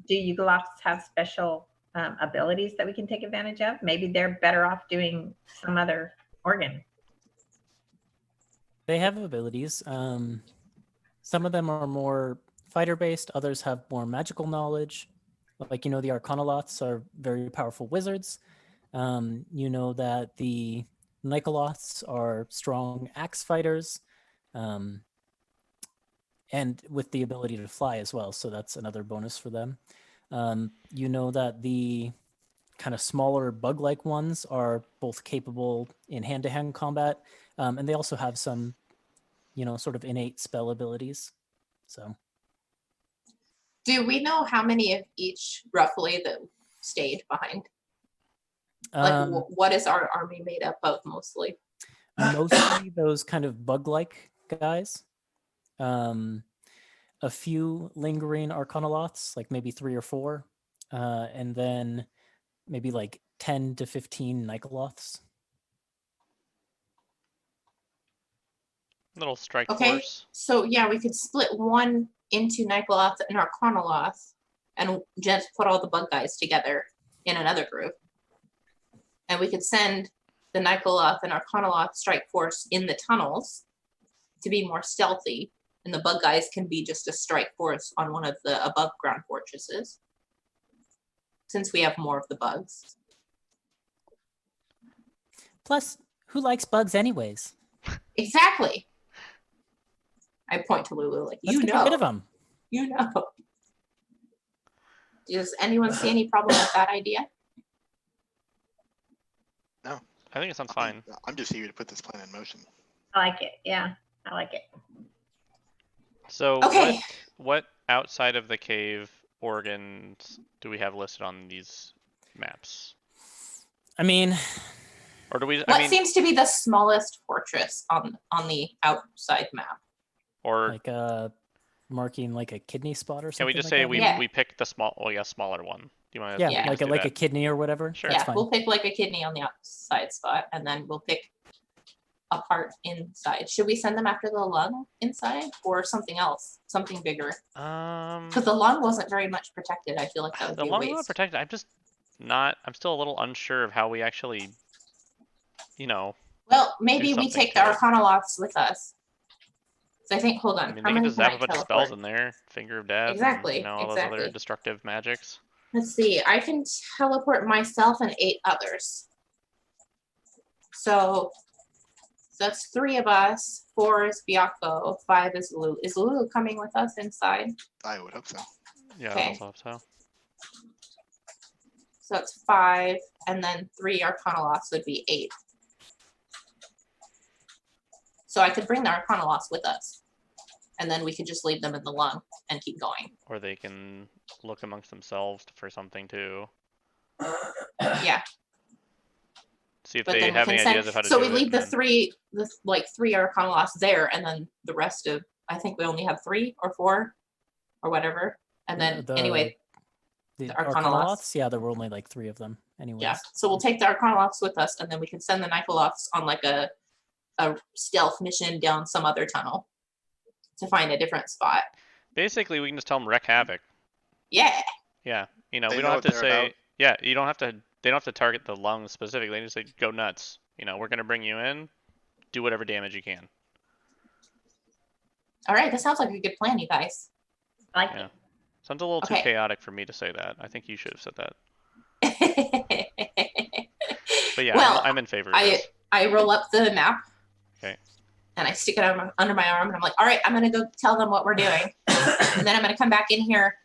Do Yugoloths have special abilities that we can take advantage of? Maybe they're better off doing some other organ. They have abilities. Some of them are more fighter-based. Others have more magical knowledge. Like, you know, the Arcanoloths are very powerful wizards. You know that the Nikoloths are strong axe fighters. And with the ability to fly as well. So that's another bonus for them. You know that the kind of smaller bug-like ones are both capable in hand-to-hand combat. And they also have some, you know, sort of innate spell abilities. So Do we know how many of each roughly that stayed behind? Like, what is our army made up of mostly? mostly those kind of bug-like guys. A few lingering Arcanoloths, like maybe 3 or 4, and then maybe like 10 to 15 Nikoloths. Little strike Okay, force. so yeah, we could split one into Nikoloth and Arcanoloth and just put all the bug guys together in another group. And we could send the Nikoloth and Arcanoloth strike force in the tunnels to be more stealthy. And the bug guys can be just a strike force on one of the above ground fortresses, since we have more of the bugs. Plus, who likes bugs anyways? Exactly. I point to Lulu like, Let's you get know. rid of them. You know. Does anyone see any problem with that idea? No, I think it sounds fine. I'm just eager to put this plan in motion. I like it. Yeah, I like it. So Okay. what outside of the cave organs do we have listed on these maps? I mean, Or do we? What I mean, seems to be the smallest fortress on the outside map? or like marking like a kidney spot or something. can we just like say that, we maybe? Yeah. we pick the smaller one? Do you want to? Yeah, Yeah. like a kidney or whatever. Sure. That's Yeah, fine. we'll pick like a kidney on the outside spot, and then we'll pick a part inside. Should we send them after the lung inside, or something else, something bigger? Because the lung wasn't very much protected. I feel like that would the be a lung is not waste. protected. I'm still a little unsure of how we actually, you know. Well, maybe we something take to the it. Arcanoloths with us. So I think, hold on, I mean, how they can many just can zap I a bunch of teleport? spells in there. Finger of Death. Exactly, And, you know, all those other exactly. destructive magics. Let's see, I can teleport myself and 8 others. So that's 3 of us. 4 is Byakko. 5 is Lulu. Is Lulu coming with us inside? I would hope so. Yeah, Okay. I also hope so. So that's 5, and then 3 Arcanoloths would be 8. So I could bring the Arcanoloths with us, and then we could just leave them in the lung and keep going. Or they can look amongst themselves for something too. Yeah. See if But they then we have can any send. ideas of how to So do we it. leave the and then- 3 Arcanoloths there, and then the rest of, I think we only have 3 or 4 or whatever. And then anyway, the the Arcanoloths. Yeah, there were only like 3 of them. Anyways. yeah. So we'll take the Arcanoloths with us, and then we can send the Nikoloths on like a stealth mission down some other tunnel to find a different spot. Basically, we can just tell them wreak havoc. Yeah. Yeah, you know, They we know don't have what to they're say. about. Yeah, you don't have to. They don't have to target the lungs specifically. They just say go nuts. You know, we're gonna bring you in. Do whatever damage you can. All right. That sounds like a good plan, you guys. I like Yeah. it. Sounds a little too Okay. chaotic for me to say that. I think you should have said that. But yeah, Well, I'm in favor of this. I roll up the map. Okay. And I stick it under my arm, and I'm like, all right, I'm gonna go tell them what we're doing, and then I'm gonna come back in here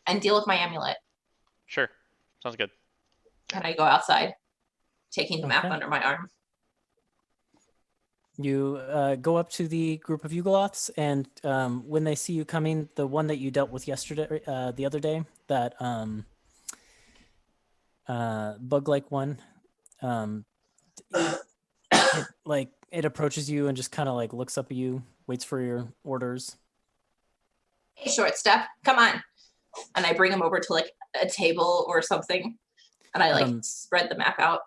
and deal with my amulet. Sure. Sounds good. And I go outside, taking the map Okay. under my arm. You go up to the group of Yugoloths, and when they see you coming, the one that you dealt with yesterday, the other day, that bug-like one, it approaches you and just kind of like looks up at you, waits for your orders. Hey, short stuff, come on. And I bring him over to like a table or something, and I like spread the map out.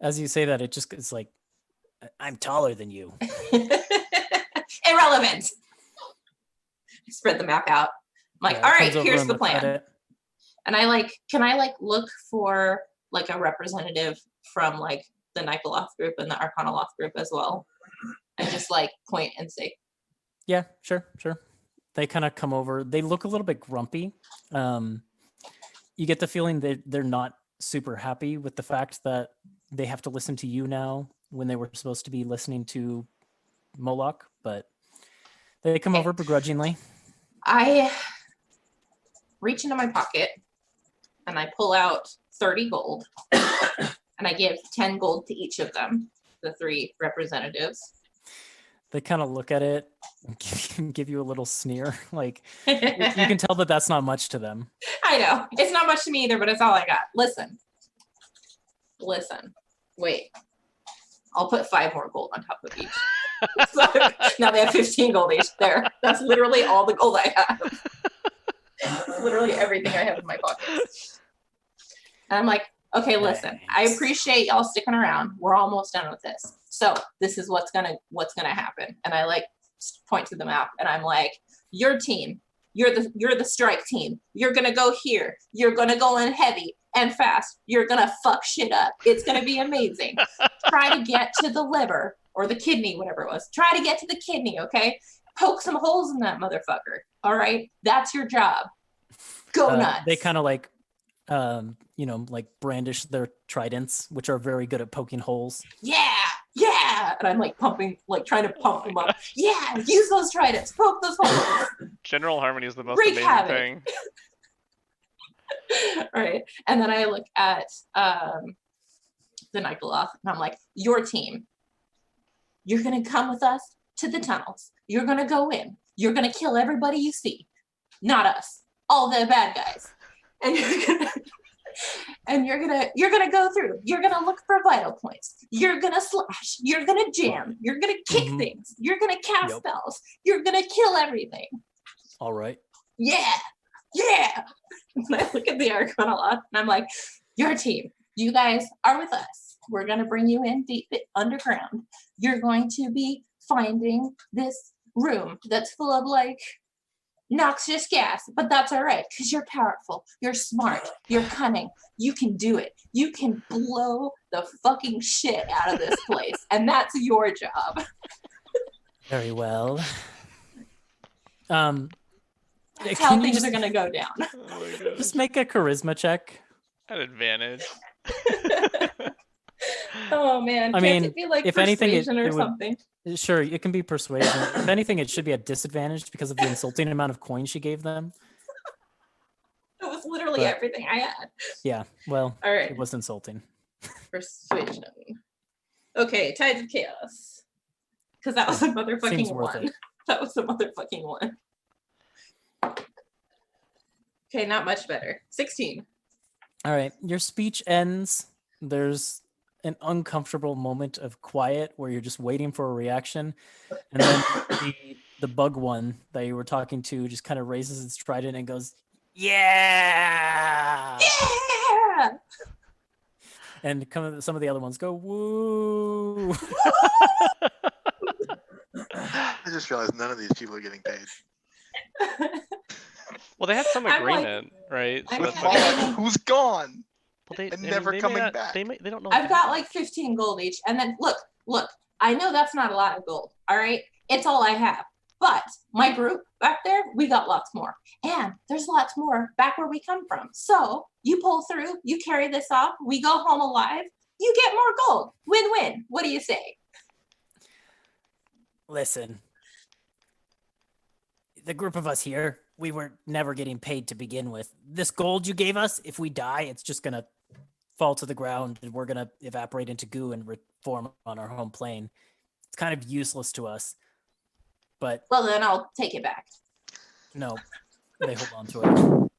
As you say that, it's like, I'm taller than you. Irrelevant. I spread the map out. I'm like, Yeah, all it right, comes over here's and the looks at plan. it. And can I look for like a representative from like the Nikoloth group and the Arcanoloth group as well, and just like point and say, Yeah, sure. They kind of come over. They look a little bit grumpy. You get the feeling that they're not super happy with the fact that they have to listen to you now when they were supposed to be listening to Moloch, but they come over begrudgingly. I reach into my pocket and I pull out 30 gold and I give 10 gold to each of them, the 3 representatives. They kind of look at it and give you a little sneer. Like, you can tell that that's not much to them. I know. It's not much to me either, but it's all I got. Listen. Wait. I'll put 5 more gold on top of each. So now they have 15 gold each there. That's literally all the gold I have. That's literally everything I have in my pocket. And I'm like, okay, listen, I appreciate y'all sticking around. We're almost done with this. So this is what's gonna happen. And I like point to the map and I'm like, your team, you're the strike team. You're gonna go here. You're gonna go in heavy and fast. You're gonna fuck shit up. It's gonna be amazing. Try to get to the liver or the kidney, whatever it was. Try to get to the kidney, okay? Poke some holes in that motherfucker. All right, that's your job. Go nuts. They kind of like, like brandish their tridents, which are very good at poking holes. Yeah. And I'm like pumping, like trying to pump them up. Yeah, use those tridents. Poke those holes. General harmony is the most Wreak amazing havoc. thing. All right. And then I look at the Nikoloth and I'm like, your team, you're going to come with us to the tunnels. You're going to go in. You're going to kill everybody you see. Not us. All the bad guys. And you're gonna go through. You're gonna look for vital points. You're gonna slash. You're gonna jam. You're gonna kick things. You're gonna cast spells. You're gonna kill everything. All right. Yeah. And I look at the Arcanoloth and I'm like, your team, you guys are with us. We're gonna bring you in deep underground. You're going to be finding this room that's full of like noxious gas, but that's all right because you're powerful, you're smart, you're cunning, you can do it. You can blow the fucking shit out of this place, and that's your job. Very well. That's how things are gonna go down. Oh my God. Just make a charisma check. An advantage. Oh man, I can't mean, it be like if anything, persuasion or it would- something? Sure, it can be persuasion. If anything, it should be a disadvantage because of the insulting amount of coins she gave them. It was literally But- everything I had. Yeah, well, All right, it was insulting. persuasion. Okay, Tides of Chaos. Because that was a motherfucking Seems worth one. it. That was a motherfucking one. Okay, not much better. 16. All right, your speech ends. There's an uncomfortable moment of quiet where you're just waiting for a reaction, and then the bug one that you were talking to just kind of raises its trident and goes, "Yeah!" Yeah! And some of the other ones go, "Woo!" I just realized none of these people are getting paid. Well, they had some I'm like- agreement, right? I'm With that's like- why- Vaughn, who's gone. well, they, and I never they may coming not- back. They don't know. I've got like 15 gold each. And then look, I know that's not a lot of gold. All right. It's all I have. But my group back there, we got lots more. And there's lots more back where we come from. So you pull through, you carry this off, we go home alive, you get more gold. Win-win. What do you say? Listen, the group of us here, we were never getting paid to begin with. This gold you gave us, if we die, it's just going to fall to the ground and we're going to evaporate into goo and reform on our home plane. It's kind of useless to us. But well, then I'll take it back. No, they hold on to it.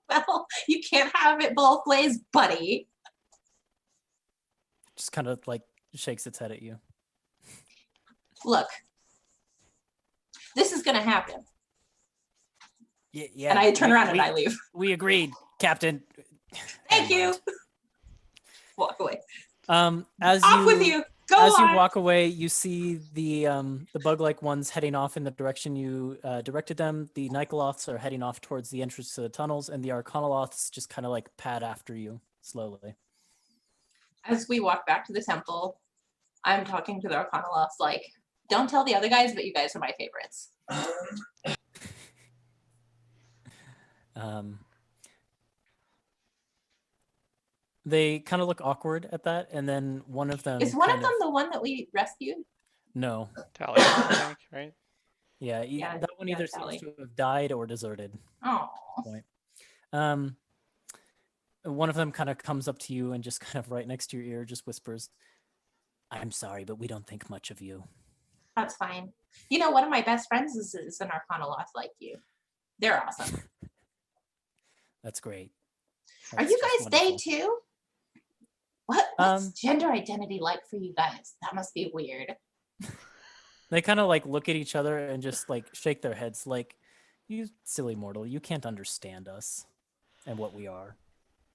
Well, you can't have it both ways, buddy. Just kind of like shakes its head at you. Look, this is going to happen. Yeah. And I turn around and I leave. We agreed, Captain. Thank you. Walk away. As Off you, with you. Go as on. you walk away, you see the bug-like ones heading off in the direction you directed them. The Nikoloths are heading off towards the entrance to the tunnels, and the Arcanoloths just kind of like pad after you slowly. As we walk back to the temple, I'm talking to the Arcanoloths like, don't tell the other guys, but you guys are my favorites. They kind of look awkward at that, and then one of them... Is one of them the one that we rescued? No. Tally, I think, right? Yeah, that one either Tally. seems to have died or deserted. Oh. One of them kind of comes up to you and just kind of right next to your ear just whispers, "I'm sorry, but we don't think much of you." That's fine. You know, one of my best friends is an Arcanoloth like you. They're awesome. That's great. Are That's you just guys they wonderful. too? What's gender identity like for you guys? That must be weird. They kind of like look at each other and just like shake their heads like, "You silly mortal, you can't understand us and what we are."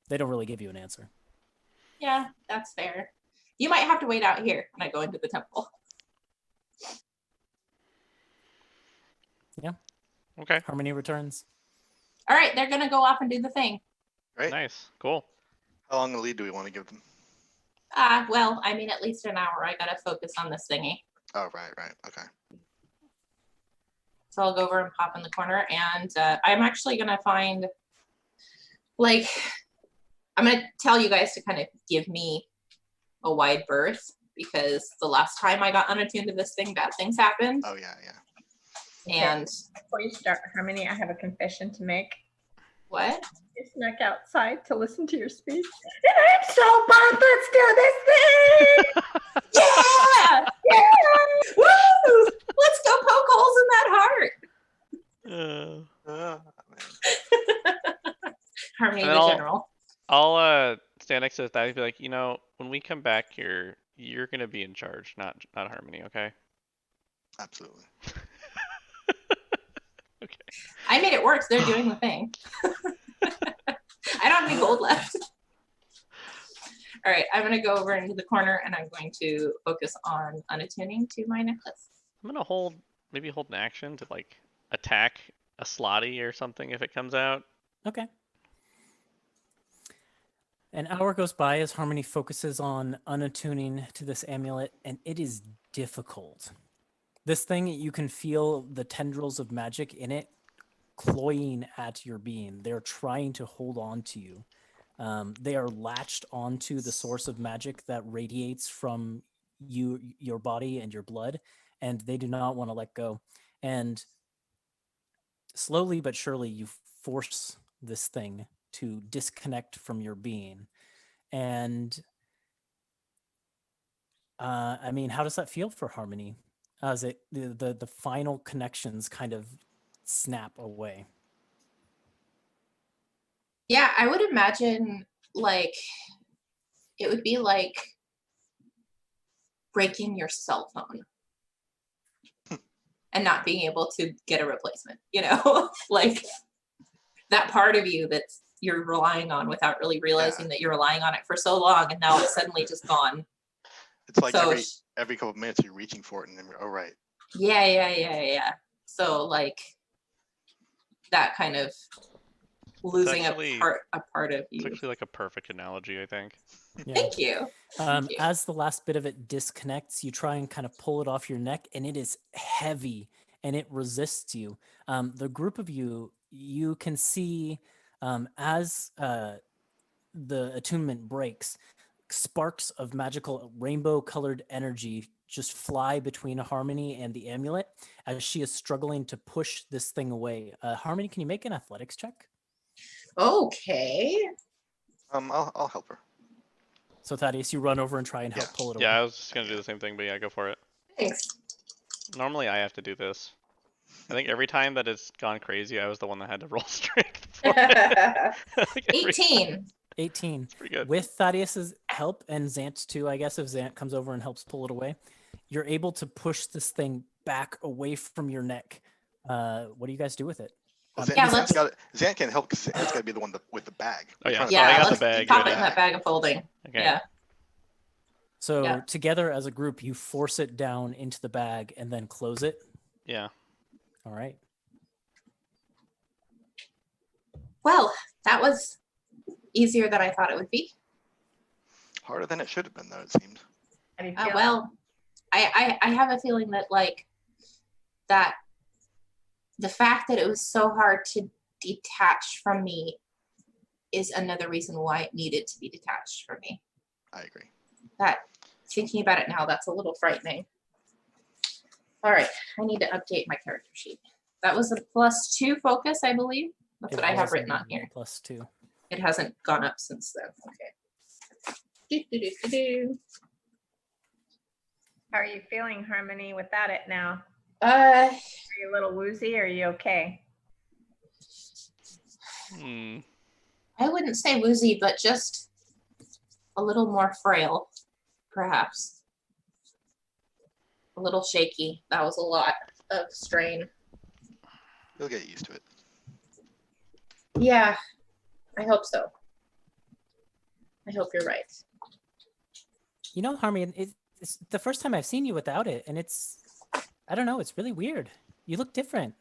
They don't really give you an answer. Yeah, that's fair. You might have to wait out here when I go into the temple. Yeah. Okay. Harmony returns. All right, they're gonna go off and do the thing. Right? Nice. Cool. How long a lead do we want to give them? Well, I mean, at least an hour. I gotta focus on this thingy. Oh, right. Okay. So I'll go over and pop in the corner, and I'm actually gonna find, like, I'm gonna tell you guys to kind of give me a wide berth because the last time I got unattuned to this thing, bad things happened. Oh, yeah. And Before you start, Harmony, I have a confession to make. what? I snuck outside to listen to your speech, and I'm so pumped. Let's do this thing! Yeah! Yeah! Woo! Let's go poke holes in that heart. Man. Harmony And the then general. I'll stand next to this guy and be like, when we come back here, you're gonna be in charge, not Harmony, okay? Absolutely. Okay. I made it work. So they're doing the thing. I don't have any gold left. All right, I'm gonna go over into the corner and I'm going to focus on unattuning to my necklace. I'm gonna maybe hold an action to like attack a slotty or something if it comes out. Okay. An hour goes by as Harmony focuses on unattuning to this amulet, and it is difficult. This thing, you can feel the tendrils of magic in it cloying at your being. They're trying to hold on to you. They are latched onto the source of magic that radiates from your body and your blood, and they do not want to let go. And slowly but surely, you force this thing to disconnect from your being. And I mean, how does that feel for Harmony? As the final connections kind of snap away. Yeah, I would imagine like it would be like breaking your cell phone and not being able to get a replacement, like that part of you that's you're relying on without really realizing that you're relying on it for so long and now it's suddenly just gone. It's like So every couple of minutes you're reaching for it and then you're, oh, right. Yeah. So like that kind of losing actually- a part of It's you. actually like a perfect analogy, I think. Yeah. Thank you. Thank you. As the last bit of it disconnects, you try and kind of pull it off your neck, and it is heavy and it resists you. The group of you, you can see as the attunement breaks, sparks of magical rainbow colored energy just fly between Harmony and the amulet as she is struggling to push this thing away. Harmony, can you make an athletics check? Okay. I'll help her. So Thaddeus, you run over and try and help Yeah. pull it away. Yeah, I was just gonna do the same thing, but yeah, go for it. Thanks. Normally I have to do this. I think every time that it's gone crazy, I was the one that had to roll strength for it. Like every time. 18. 18. It's pretty good. With Thaddeus's help and Zant's too, I guess if Zant comes over and helps pull it away, you're able to push this thing back away from your neck. What do you guys do with it? Well, Yeah, Zant can help because Zant's got to be the one with the bag. Oh, yeah. We're trying to So I Yeah, got the let's bag pop right it in now. that bag of holding. Okay. Yeah. So Yeah. together as a group, you force it down into the bag and then close it. Yeah. All right. Well, that was easier than I thought it would be. Harder than it should have been, though, it seemed. How do you feel? Well, I have a feeling that like that the fact that it was so hard to detach from me is another reason why it needed to be detached from me. I agree. That thinking about it now, that's a little frightening. All right, I need to update my character sheet. That was a +2 focus, I believe. That's what I have written on here. +2. It hasn't gone up since then. Okay. Do. How are you feeling, Harmony, without it now? Uh, Are you a little woozy or are you okay? I wouldn't say woozy, but just a little more frail, perhaps. A little shaky. That was a lot of strain. You'll get used to it. Yeah, I hope so. I hope you're right. You know, Harmony, it's the first time I've seen you without it, and I don't know, it's really weird. You look different.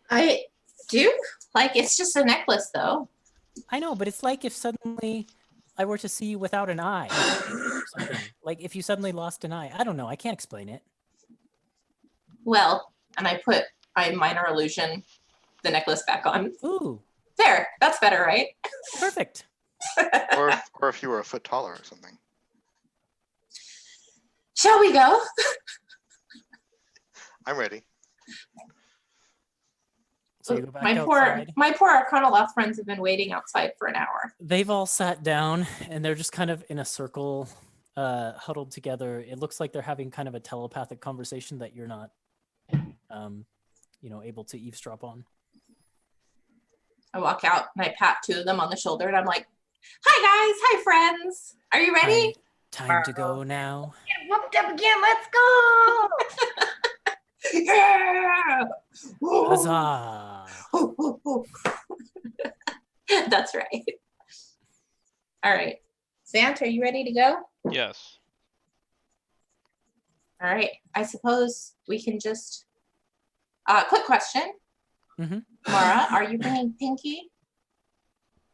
I do? Like, it's just a necklace, though. I know, but it's like if suddenly I were to see you without an eye. Or something. Like if you suddenly lost an eye. I don't know. I can't explain it. Well, and I put my minor illusion, the necklace back on. Ooh, There, that's better, right? perfect. Or if you were a foot taller or something. Shall we go? I'm ready. So you go back my outside. poor Arcana friends have been waiting outside for an hour. They've all sat down and they're just kind of in a circle, huddled together. It looks like they're having kind of a telepathic conversation that you're not, able to eavesdrop on. I walk out and I pat 2 of them on the shoulder and I'm like, "Hi guys, hi friends. Are you ready?" Time to go now. Get whooped up again. Let's go. Yeah! Huzzah! That's right. All right. Sant, are you ready to go? Yes. All right. I suppose we can just. Quick question. Mhm. Mara, are you bringing Pinky?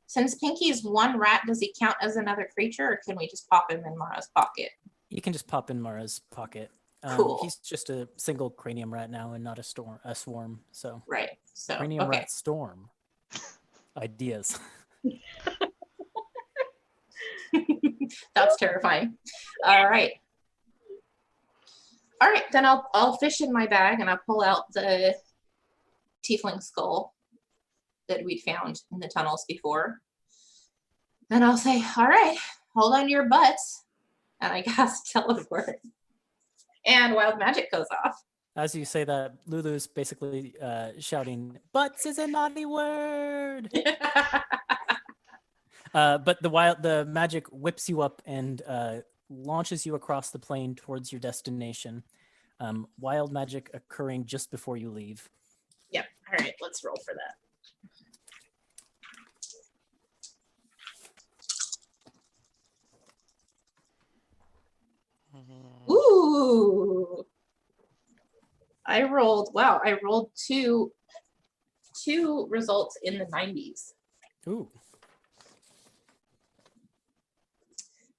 Since Pinky is 1 rat, does he count as another creature, or can we just pop him in Mara's pocket? You can just pop in Mara's pocket. Cool. He's just a single cranium rat now and not a swarm. So Right. So cranium okay. rat storm. Ideas. That's terrifying. All right. All right, then I'll fish in my bag and I'll pull out the tiefling skull that we'd found in the tunnels before. And I'll say, "All right, hold on to your butts." And I cast teleport. And wild magic goes off. As you say that, Lulu's basically shouting, "Butts is a naughty word." But the magic whips you up and launches you across the plain towards your destination. Wild magic occurring just before you leave. Yep. All right, let's roll for that. Ooh. I rolled 2 results in the 90s. Ooh.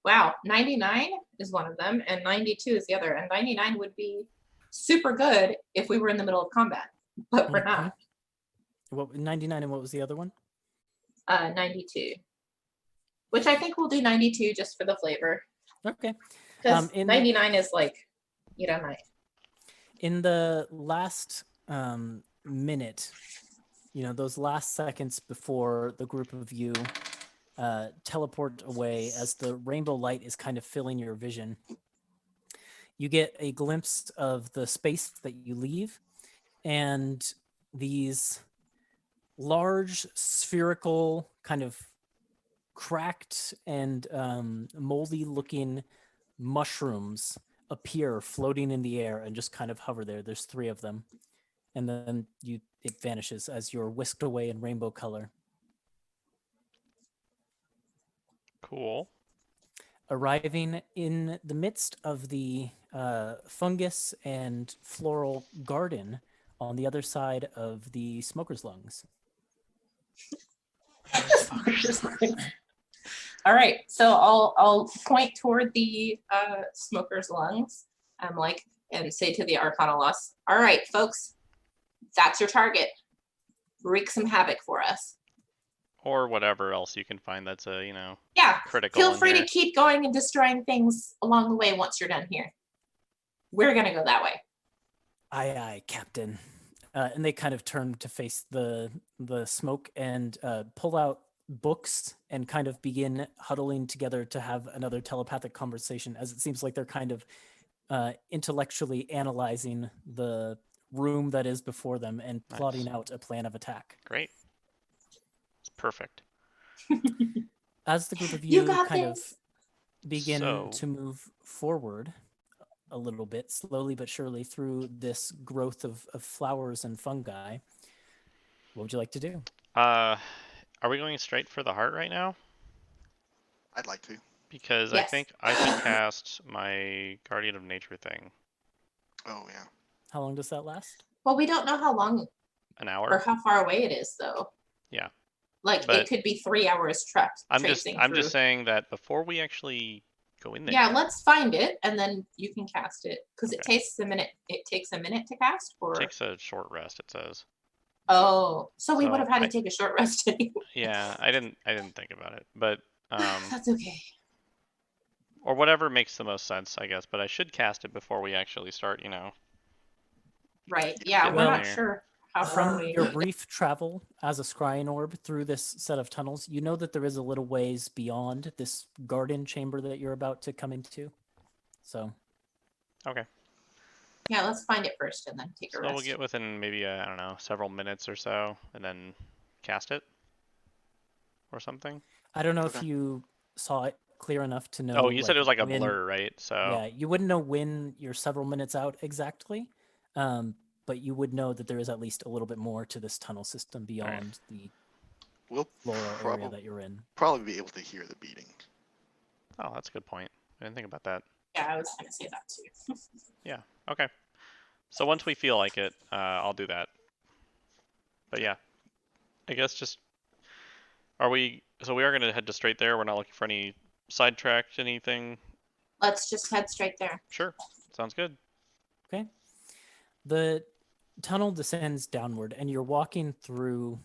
Wow, 99 is one of them, and 92 is the other. And 99 would be super good if we were in the middle of combat, but we're not. What 99 and what was the other one? 92, which I think we'll do 92 just for the flavor. Okay. Because in 99 is like, you know, nice. In the last minute, you know, those last seconds before the group of you teleport away as the rainbow light is kind of filling your vision, you get a glimpse of the space that you leave and these large spherical kind of cracked and moldy looking mushrooms appear floating in the air and just kind of hover there. There's 3 of them. And then it vanishes as you're whisked away in rainbow color. Cool. Arriving in the midst of the fungus and floral garden on the other side of the smoker's lungs. All right, so I'll point toward the smoker's lungs, and say to the Arcana Lost, all right, folks, that's your target. Wreak some havoc for us. Or whatever else you can find that's Yeah, critical. feel in free here. to keep going and destroying things along the way once you're done here. We're gonna go that way. Aye, aye, Captain. And they kind of turn to face the smoke and pull out books and kind of begin huddling together to have another telepathic conversation, as it seems like they're kind of intellectually analyzing the room that is before them and plotting out a plan of attack. Great. It's perfect. As the group of You you got kind this. of begin to move forward a little bit, slowly but surely, through this growth of flowers and fungi, what would you like to do? Are we going straight for the heart right now? I'd like to. Because Yes. I think I can cast my Guardian of Nature thing. Oh yeah. How long does that last? Well, we don't know how long An or hour. how far away it is, though. Yeah. Like But it could be 3 hours trapped. I'm just saying that before we actually go in there. Yeah, let's find it and then you can cast it because it Okay. takes a minute. It takes a minute to cast, or Takes a short rest. It says. oh, so we So would have had to take a short rest anyway. Yeah, I didn't think about it, but That's okay. or whatever makes the most sense, I guess. But I should cast it before we actually start. Right. Yeah, Get we're in not there. sure how far From we. your brief travel as a scrying orb through this set of tunnels, you know that there is a little ways beyond this garden chamber that you're about to come into. So, Okay. Yeah, let's find it first and then take a So rest. we'll get within maybe I don't know, several minutes or so, and then cast it or something. I don't know if Okay. you saw it clear enough to know. Oh, you said it was like a when- blur, right? So Yeah, you wouldn't know when you're several minutes out exactly, but you would know that there is at least a little bit more to this tunnel system beyond the We'll floral area that you're in. probably be able to hear the beating. Oh, that's a good point. I didn't think about that. Yeah, I was gonna say that too. Yeah. Okay. So once we feel like it, I'll do that. But yeah, I guess just are we? So we are gonna head to straight there. We're not looking for any sidetracked anything. Let's just head straight there. Sure. Sounds good. Okay. The tunnel descends downward, and you're walking through,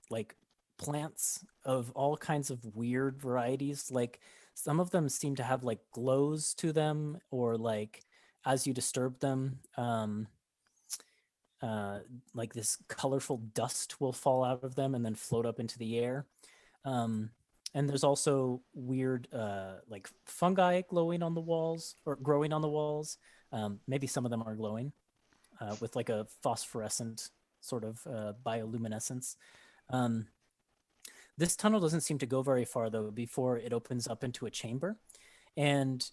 like plants of all kinds of weird varieties. Like some of them seem to have like glows to them, or like as you disturb them, like this colorful dust will fall out of them and then float up into the air. And there's also weird like fungi glowing on the walls or growing on the walls. Maybe some of them are glowing with like a phosphorescent sort of bioluminescence. This tunnel doesn't seem to go very far though before it opens up into a chamber, and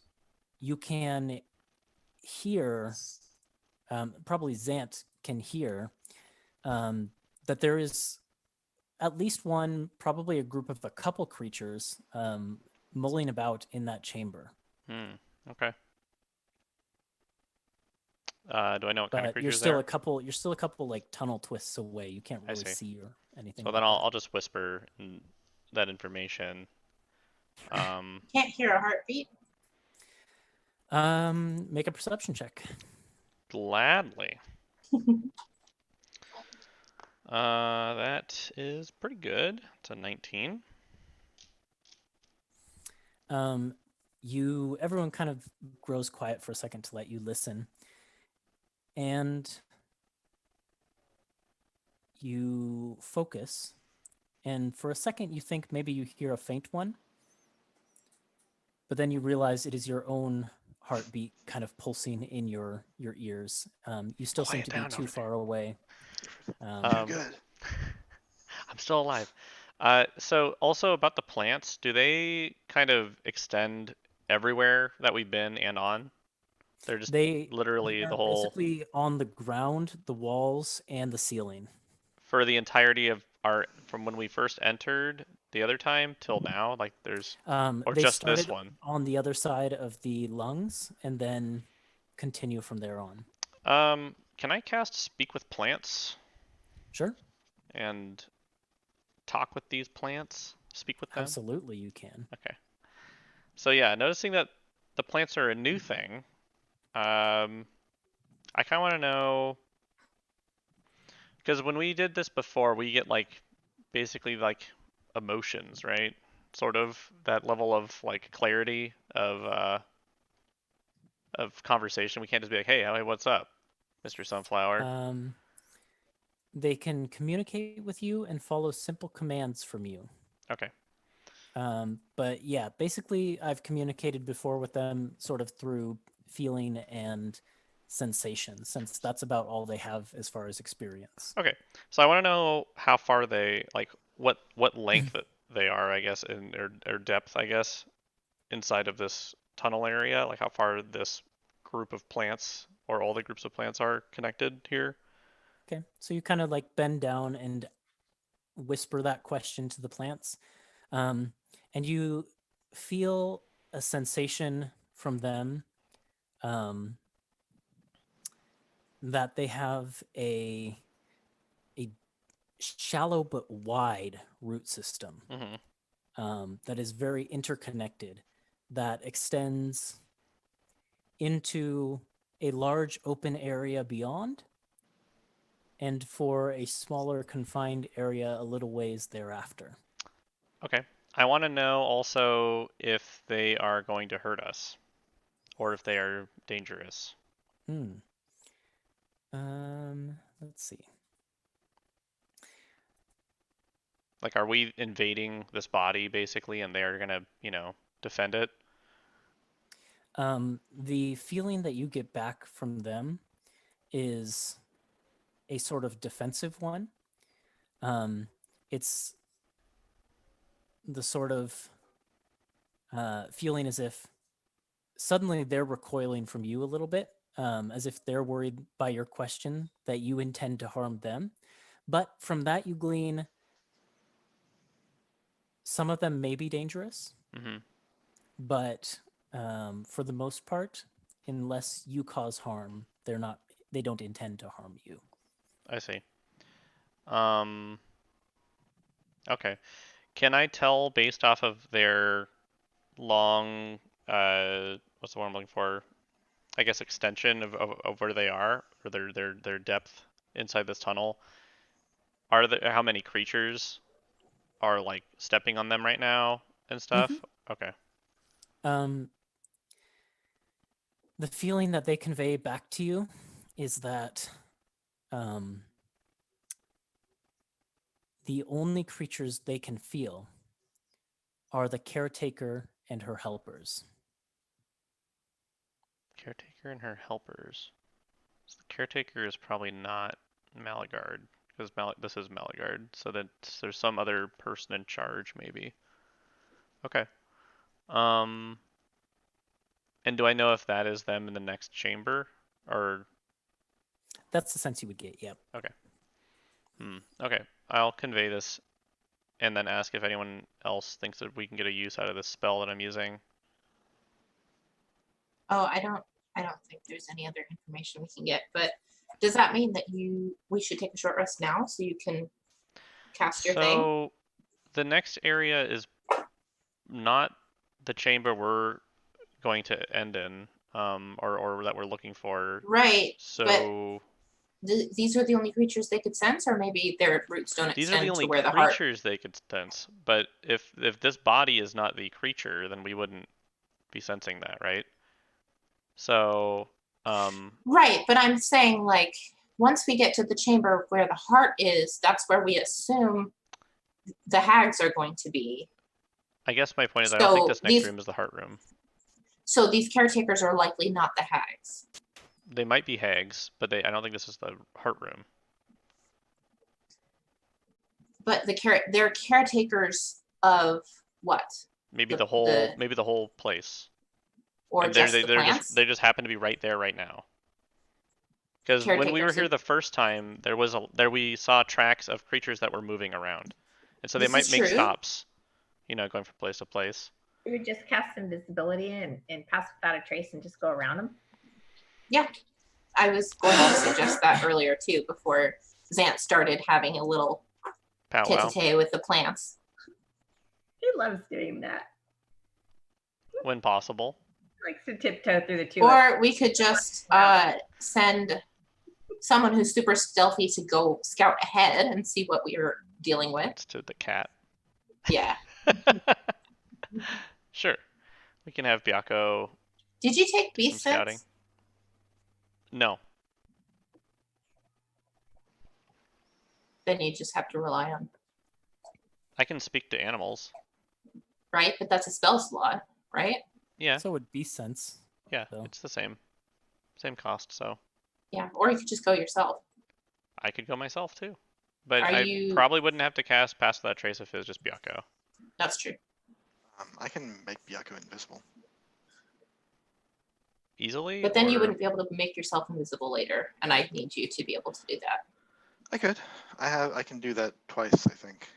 you can hear, probably Zant can hear, that there is at least one, probably a group of a couple creatures mulling about in that chamber. Okay. Do I know what kind of But creatures you're still there? a couple like tunnel twists away. You can't really see or anything. So like then that. I'll just whisper that information. Can't hear a heartbeat. Make a perception check. Gladly. That is pretty good. It's a 19. Everyone kind of grows quiet for a second to let you listen. And you focus. And for a second, you think maybe you hear a faint one. But then you realize it is your own heartbeat kind of pulsing in your ears. You still seem Quiet to be down too over far away. Too good. I'm still alive. So also about the plants, do they kind of extend everywhere that we've been and on? They're just They literally are the whole basically on the ground, the walls, and the ceiling. for the entirety of our from when we first entered the other time till now. Like there's or They just this started one. on the other side of the lungs and then continue from there on. Can I cast Speak with Plants Sure, and talk with these plants? Speak with them? absolutely you can. Okay. So yeah, noticing that the plants are a new thing, I kind of want to know because when we did this before, we get like basically like emotions, right? Sort of that level of like clarity of conversation. We can't just be like, "Hey, what's up, Mr. Sunflower?" They can communicate with you and follow simple commands from you. Okay. But yeah, basically, I've communicated before with them sort of through feeling and sensation, since that's about all they have as far as experience. Okay. So I want to know how far they like what length that they are, I guess, in or depth, I guess, inside of this tunnel area. Like how far this group of plants or all the groups of plants are connected here. Okay, so you kind of like bend down and whisper that question to the plants, and you feel a sensation from them that they have a shallow but wide root system that is very interconnected, that extends into a large open area beyond, and for a smaller confined area a little ways thereafter. Okay. I want to know also if they are going to hurt us or if they are dangerous. Let's see. Like, are we invading this body basically and they're going to, defend it? The feeling that you get back from them is a sort of defensive one. It's the sort of feeling as if suddenly they're recoiling from you a little bit, as if they're worried by your question that you intend to harm them. But from that, you glean some of them may be dangerous, but for the most part, unless you cause harm, they don't intend to harm you. I see. Okay. Can I tell based off of their long, what's the word I'm looking for? I guess extension of where they are or their depth inside this tunnel? Are there how many creatures are like stepping on them right now and stuff? Okay. The feeling that they convey back to you is that the only creatures they can feel are the caretaker and her helpers. Caretaker and her helpers. So the caretaker is probably not Malagard because this is Malagard. So that there's some other person in charge maybe. Okay. And do I know if that is them in the next chamber or? That's the sense you would get. Yep. Okay. Okay. I'll convey this and then ask if anyone else thinks that we can get a use out of this spell that I'm using. Oh, I don't think there's any other information we can get, but does that mean that we should take a short rest now so you can cast your thing? So the next area is not the chamber we're going to end in, or that we're looking for. Right. So These are the only creatures they could sense, or maybe their roots don't these are extend the only to where the heart. creatures they could sense. But if this body is not the creature, then we wouldn't be sensing that, right? So Right, but I'm saying like once we get to the chamber where the heart is, that's where we assume the hags are going to be. I guess my point is I don't think So this next these- room is the heart room. So these caretakers are likely not the hags. They might be hags, but I don't think this is the heart room. But they're caretakers of what? Maybe The- the whole the- maybe the whole place. Or And just they the they're plants? just they just happen to be right there right now. Because when we were Caretakers here of- the first time, we saw tracks of creatures that were moving around, and so they This might is make true. stops, going from place to place. We would just cast invisibility and pass without a trace and just go around them. I was going to suggest that earlier too, before Zant started having a little Powwow. tete-a-tete with the plants. He loves doing that. When possible. He likes to tiptoe through the tulips. Or we could just send someone who's super stealthy to go scout ahead and see what we are dealing with. It's to the cat. Yeah. Sure. We can have Byako. Did you take Do some beast scouting. sense? No. Then you just have to rely on, I can speak to animals. right? But that's a spell slot, right? Yeah. So would Beast Sense. Yeah. so. It's the same. Same cost, so Yeah. Or you could just go yourself. I could go myself too. But Are I you- probably wouldn't have to cast Pass Without Trace if it was just Byako. That's true. I can make Byako invisible. Easily? But then you or- wouldn't be able to make yourself invisible later, and I need you to be able to do that. I could. I can do that twice, I think.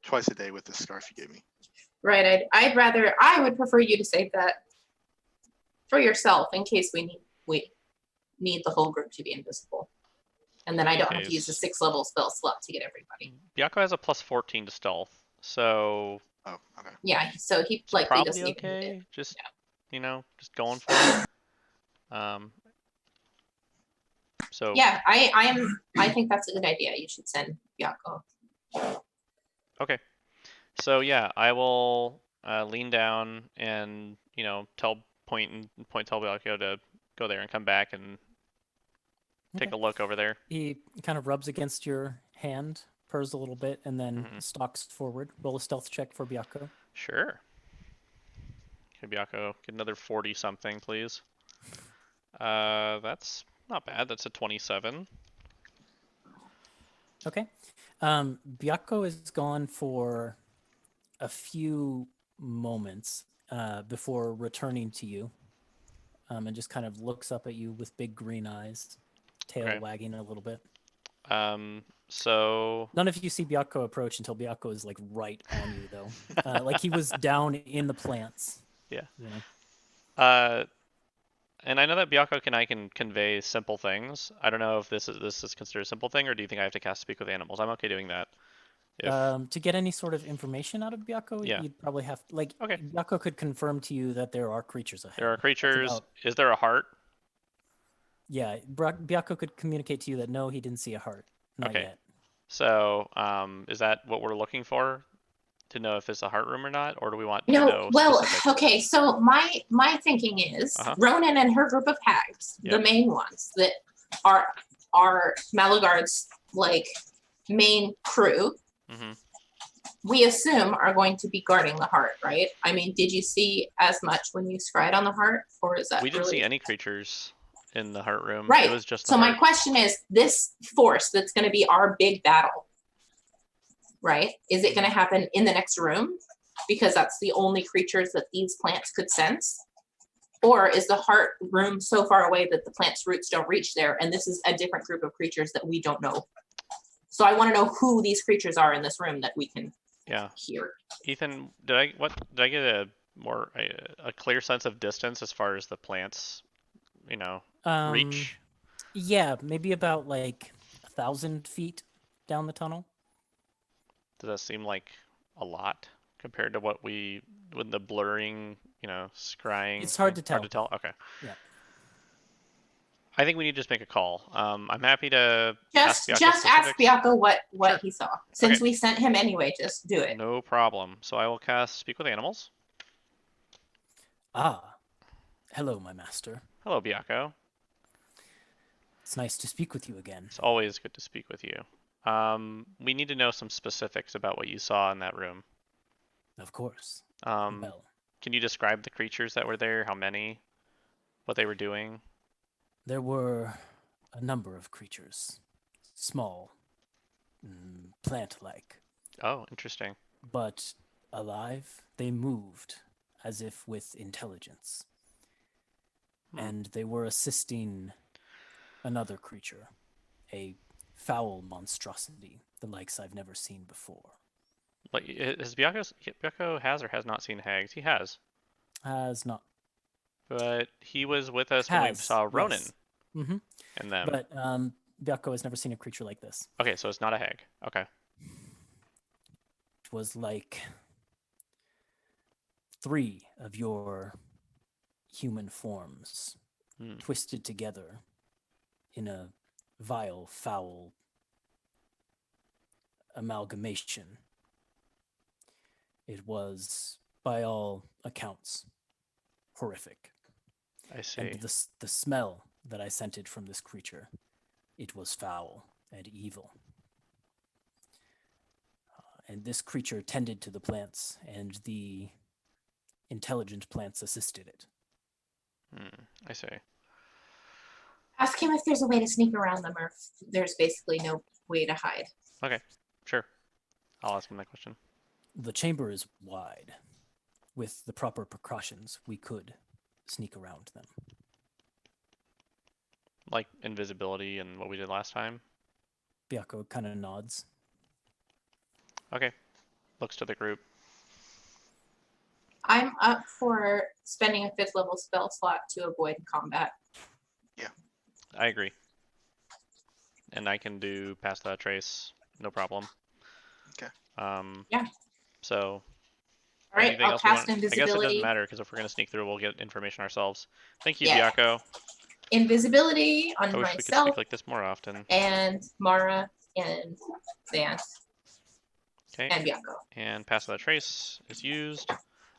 Twice a day with the scarf you gave me. Right. I would prefer you to save that for yourself in case we need the whole group to be invisible. And then I don't have to use a Case. 6-level spell slot to get everybody. Byako has a plus 14 to stealth, so Oh, okay. Yeah, so he it's likely probably doesn't even need okay. it. Just just going for it. So Yeah, I think that's a good idea. You should send Byako. okay. So yeah, I will lean down and tell Byako to go there and come back and take Okay. a look over there. He kind of rubs against your hand, purrs a little bit, and then Mhm. stalks forward. Roll a stealth check for Byako. Sure. Okay, Byako, get another 40 something, please. That's not bad. That's a 27. Okay. Byako is gone for a few moments before returning to you, and just kind of looks up at you with big green eyes, tail Okay. wagging a little bit. So None of you see Byako approach until Byako is like right on you, though. Like he was down in the plants. Yeah. You know? And I know that Byako and I can convey simple things. I don't know if this is considered a simple thing, or do you think I have to cast Speak with Animals? I'm okay doing that. If To get any sort of information out of Byako, Yeah. you'd probably have Okay. Byako could confirm to you that there are creatures ahead. there are That's creatures, about- is there a heart? Yeah, Byako could communicate to you that no, he didn't see a heart. Not Okay. yet. So is that what we're looking for? To know if it's a heart room or not, or do we want to know No, well, specifics? okay. So my thinking is Uh-huh. Ronan and her group of hags, Yep. the main ones that are Malagard's like main crew. hmm We assume are going to be guarding the heart, right? I mean, did you see as much when you scried on the heart, or is that We didn't see really- any creatures in the heart room. Right. It was just the So my heart. question is, this force that's going to be our big battle, right? Is it going to happen in the next room because that's the only creatures that these plants could sense? Or is the heart room so far away that the plant's roots don't reach there, and this is a different group of creatures that we don't know? So I want to know who these creatures are in this room that we can Yeah. hear. Ethan, did I get a clear sense of distance as far as the plants, reach? Yeah, maybe about like 1,000 feet down the tunnel. Does that seem like a lot compared to what we, with the blurring, scrying? It's hard to Hard to tell. tell? Okay. Yeah. I think we need to just make a call. I'm happy to Just ask Biako ask specifics. Biako what Sure. he saw. Since Okay. we sent him anyway, just do it. No problem. So I will cast Speak with Animals. Ah, hello, my master. Hello, Biako. It's nice to speak with you again. It's always good to speak with you. We need to know some specifics about what you saw in that room. Of course. Can you describe the creatures that were there? How many? What they were doing? There were a number of creatures, small, plant-like, Oh, interesting. but alive. They moved as if with intelligence. And they were assisting another creature, a foul monstrosity, the likes I've never seen before. Like, Biako has or has not seen hags? He has. Has not. But he was with us when we saw Ronan Yes. Mm-hmm. and them. But Byako has never seen a creature like this. Okay, so it's not a hag. Okay. It was like 3 of your human forms twisted together in a vile, foul amalgamation. It was, by all accounts, horrific. I see. And the smell that I scented from this creature, it was foul and evil. And this creature tended to the plants, and the intelligent plants assisted it. I see. Ask him if there's a way to sneak around them, or if there's basically no way to hide. Okay, sure. I'll ask him that question. The chamber is wide. With the proper precautions, we could sneak around them. Like invisibility and what we did last time? Byako kind of nods. Okay. Looks to the group. I'm up for spending a 5th level spell slot to avoid combat. I agree. And I can do Pass Without Trace, no problem. Okay. Yeah. So. All right, anything I'll else we cast want? invisibility. I guess it doesn't matter because if we're going to sneak through, we'll get information ourselves. Thank you, Yeah. Byako. Invisibility on I wish we could myself speak like this more often. and Mara and Zant Okay. and Byako. And Pass Without Trace is used.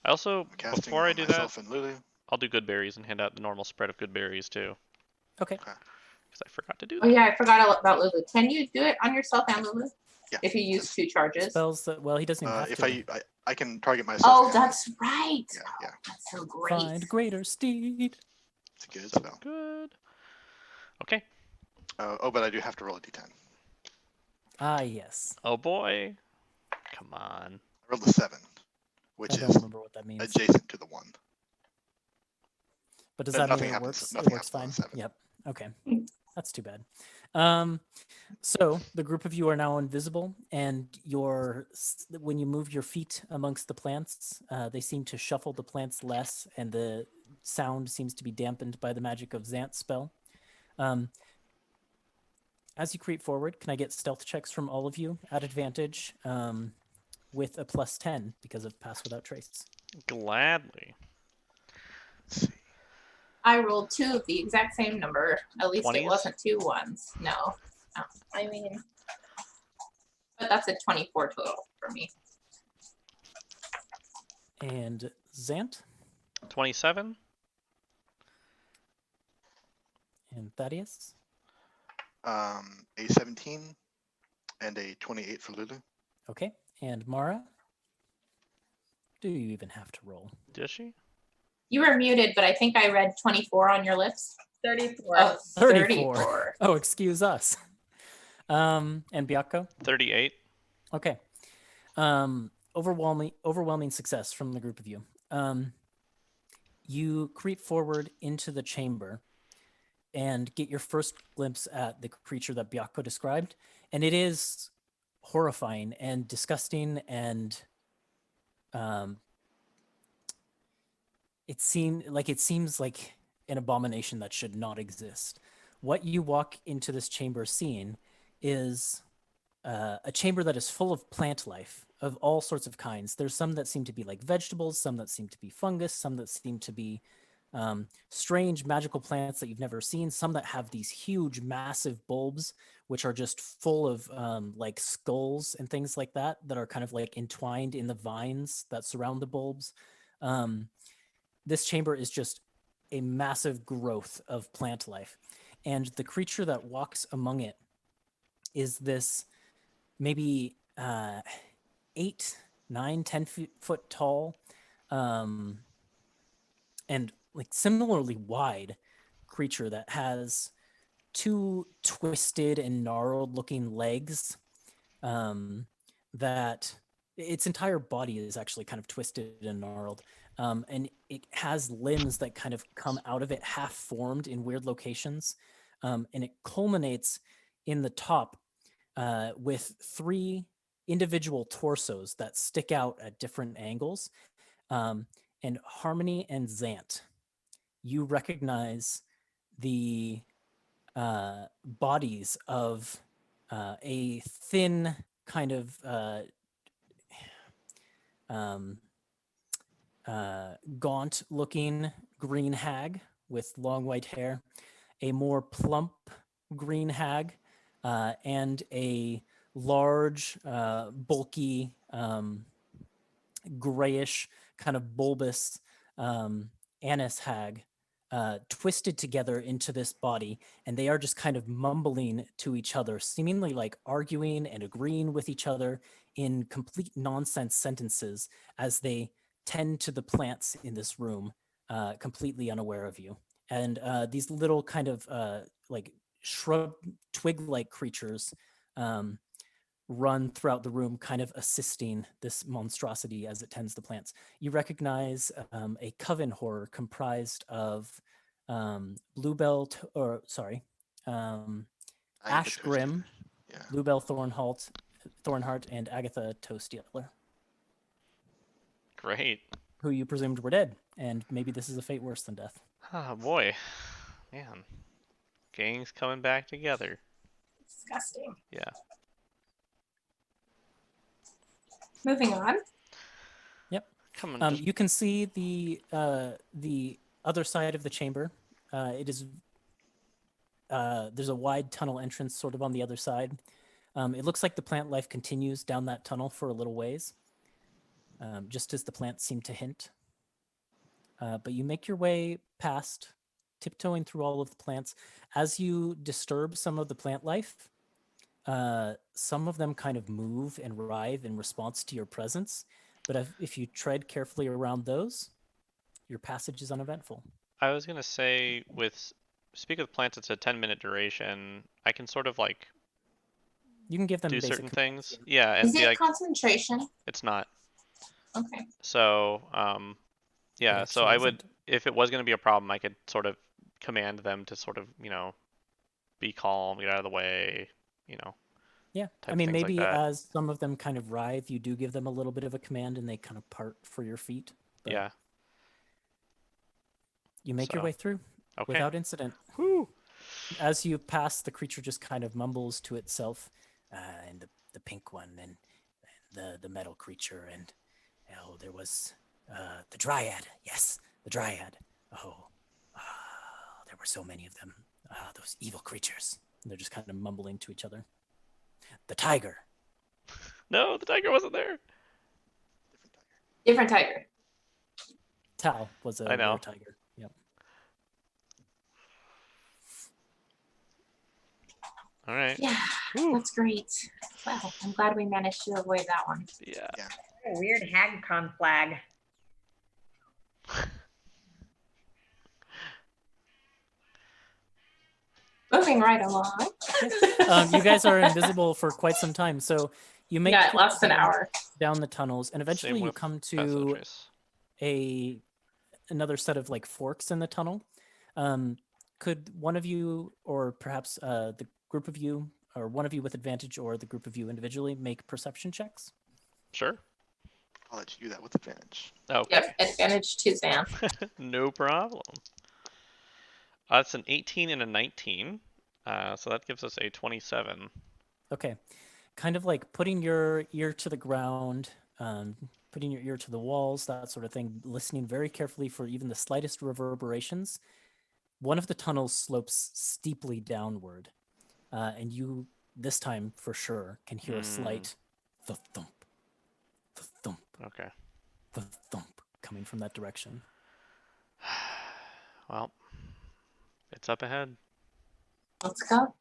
I also, Casting before I on do that, myself and Lulu. I'll do good berries and hand out the normal spread of good berries too. Okay. Because I forgot to do Oh that. yeah, I forgot about Lulu. Can you do it on yourself and Lulu? Yeah. If you use 2 charges. Spells that, well, he doesn't even have If to. I can target myself. Oh, and- that's right. Yeah. That's so great. Find greater steed. It's a good spell. Good. Okay. But I do have to roll a d10. Ah, yes. Oh boy. Come on. I rolled a 7, which I don't is remember what that means. adjacent to the 1. But does But that mean nothing it happens- works? nothing It works happens fine. on a 7. Yep. Okay. That's too bad. So the group of you are now invisible, and when you move your feet amongst the plants, they seem to shuffle the plants less, and the sound seems to be dampened by the magic of Zant's spell. As you creep forward, can I get stealth checks from all of you at advantage with a +10 because of Pass Without Trace? Gladly. Let's see. I rolled 2 of the exact same number. At least 20s? it wasn't 2 ones. No. I mean, but that's a 24 total for me. And Zant 27. and Thaddeus. A 17 and a 28 for Lulu. Okay. And Mara. Do you even have to roll? Does she? You were muted, but I think I read 24 on your lips. 34. Oh, 34. 34. Oh, excuse us. And Byako? 38. Okay. Overwhelming success from the group of you. You creep forward into the chamber and get your first glimpse at the creature that Byako described, and it is horrifying and disgusting, and it seems like an abomination that should not exist. What you walk into this chamber seeing is a chamber that is full of plant life of all sorts of kinds. There's some that seem to be like vegetables, some that seem to be fungus, some that seem to be strange magical plants that you've never seen, some that have these huge, massive bulbs, which are just full of like skulls and things like that are kind of like entwined in the vines that surround the bulbs. This chamber is just a massive growth of plant life. And the creature that walks among it is this maybe 8, 9, 10 foot tall, and like similarly wide creature that has 2 twisted and gnarled looking legs, that its entire body is actually kind of twisted and gnarled. And it has limbs that kind of come out of it half formed in weird locations. And it culminates in the top with 3 individual torsos that stick out at different angles. And Harmony and Zant, you recognize the bodies of a thin kind of gaunt looking green hag with long white hair, a more plump green hag, and a large, bulky, grayish, kind of bulbous anise hag, twisted together into this body, and they are just kind of mumbling to each other, seemingly like arguing and agreeing with each other in complete nonsense sentences as they tend to the plants in this room, completely unaware of you. And these little kind of like shrub twig-like creatures run throughout the room, kind of assisting this monstrosity as it tends the plants. You recognize a coven horror comprised of Bluebell, Ash Toasty. Grim, Yeah. Bluebell Thornheart, and Agatha Toestealer, Great. who you presumed were dead. And maybe this is a fate worse than death. Oh boy. Man. Gang's coming back together. Disgusting. Yeah. Moving on. Yep. Come on. You can see the other side of the chamber. It is there's a wide tunnel entrance sort of on the other side. It looks like the plant life continues down that tunnel for a little ways, just as the plants seem to hint. But you make your way past, tiptoeing through all of the plants. As you disturb some of the plant life, some of them kind of move and writhe in response to your presence. But if you tread carefully around those, your passage is uneventful. I was gonna say, with Speak of Plants, it's a 10-minute duration. I can sort of like You can give them do basic certain commands, things. Yeah, and Is be it like, concentration? it's not. Okay. So, yeah, so actually I would, isn't. if it was gonna be a problem, I could sort of command them to sort of, be calm, get out of the way, Yeah, type I of mean, things like maybe that. as some of them kind of writhe, you do give them a little bit of a command and they kind of part for your feet. But Yeah. you make your So, way through okay. without incident. Whew. As you pass, the creature just kind of mumbles to itself, and the pink one, and the metal creature, and there was the dryad. Yes, the dryad. Oh, there were so many of them. Those evil creatures. And they're just kind of mumbling to each other. The tiger. No, the tiger wasn't there. Different tiger. Tal was a I know. rare tiger. Yep. All right. Yeah, Whew. that's great. Wow, I'm glad we managed to avoid that one. Yeah. A weird HagCon flag. Moving right along. You guys are invisible for quite some time, so you make Yeah, your less than way an hour. down the tunnels, and eventually Same you with come Pass Without to Trace. another set of like forks in the tunnel. Could one of you, or perhaps the group of you, or one of you with advantage, or the group of you individually, make perception checks? Sure. I'll let you do that with advantage. Okay. Yep, advantage to Zan. No problem. That's an 18 and a 19. So that gives us a 27. Okay. kind of like putting your ear to the ground, putting your ear to the walls, that sort of thing, listening very carefully for even the slightest reverberations. One of the tunnels slopes steeply downward, and you, this time for sure, can hear a slight the thump, Okay. the thump coming from that direction. Well, it's up ahead. Let's go.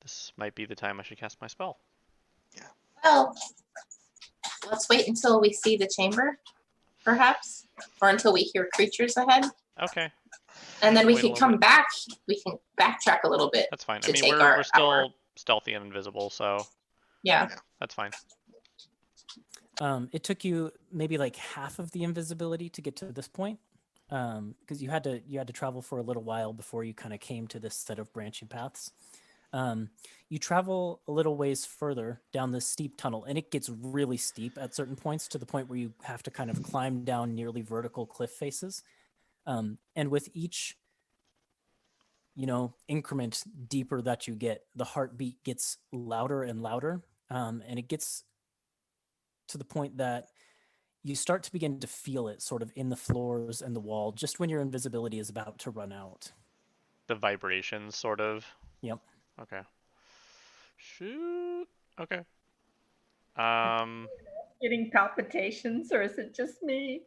This might be the time I should cast my spell. Well, let's wait until we see the chamber, perhaps, or until we hear creatures ahead, Okay, and then we Wait a can little come bit. back. We can backtrack a little bit. that's fine. I To mean, take we're our still stealthy and invisible, so Yeah. that's fine. It took you maybe like half of the invisibility to get to this point, because you had to travel for a little while before you kind of came to this set of branching paths. You travel a little ways further down this steep tunnel, and it gets really steep at certain points to the point where you have to kind of climb down nearly vertical cliff faces. And with each, increment deeper that you get, the heartbeat gets louder and louder, and it gets to the point that you start to begin to feel it sort of in the floors and the wall just when your invisibility is about to run out. The vibrations, sort of. Yep. Okay. Shoot. Okay. Getting palpitations, or is it just me?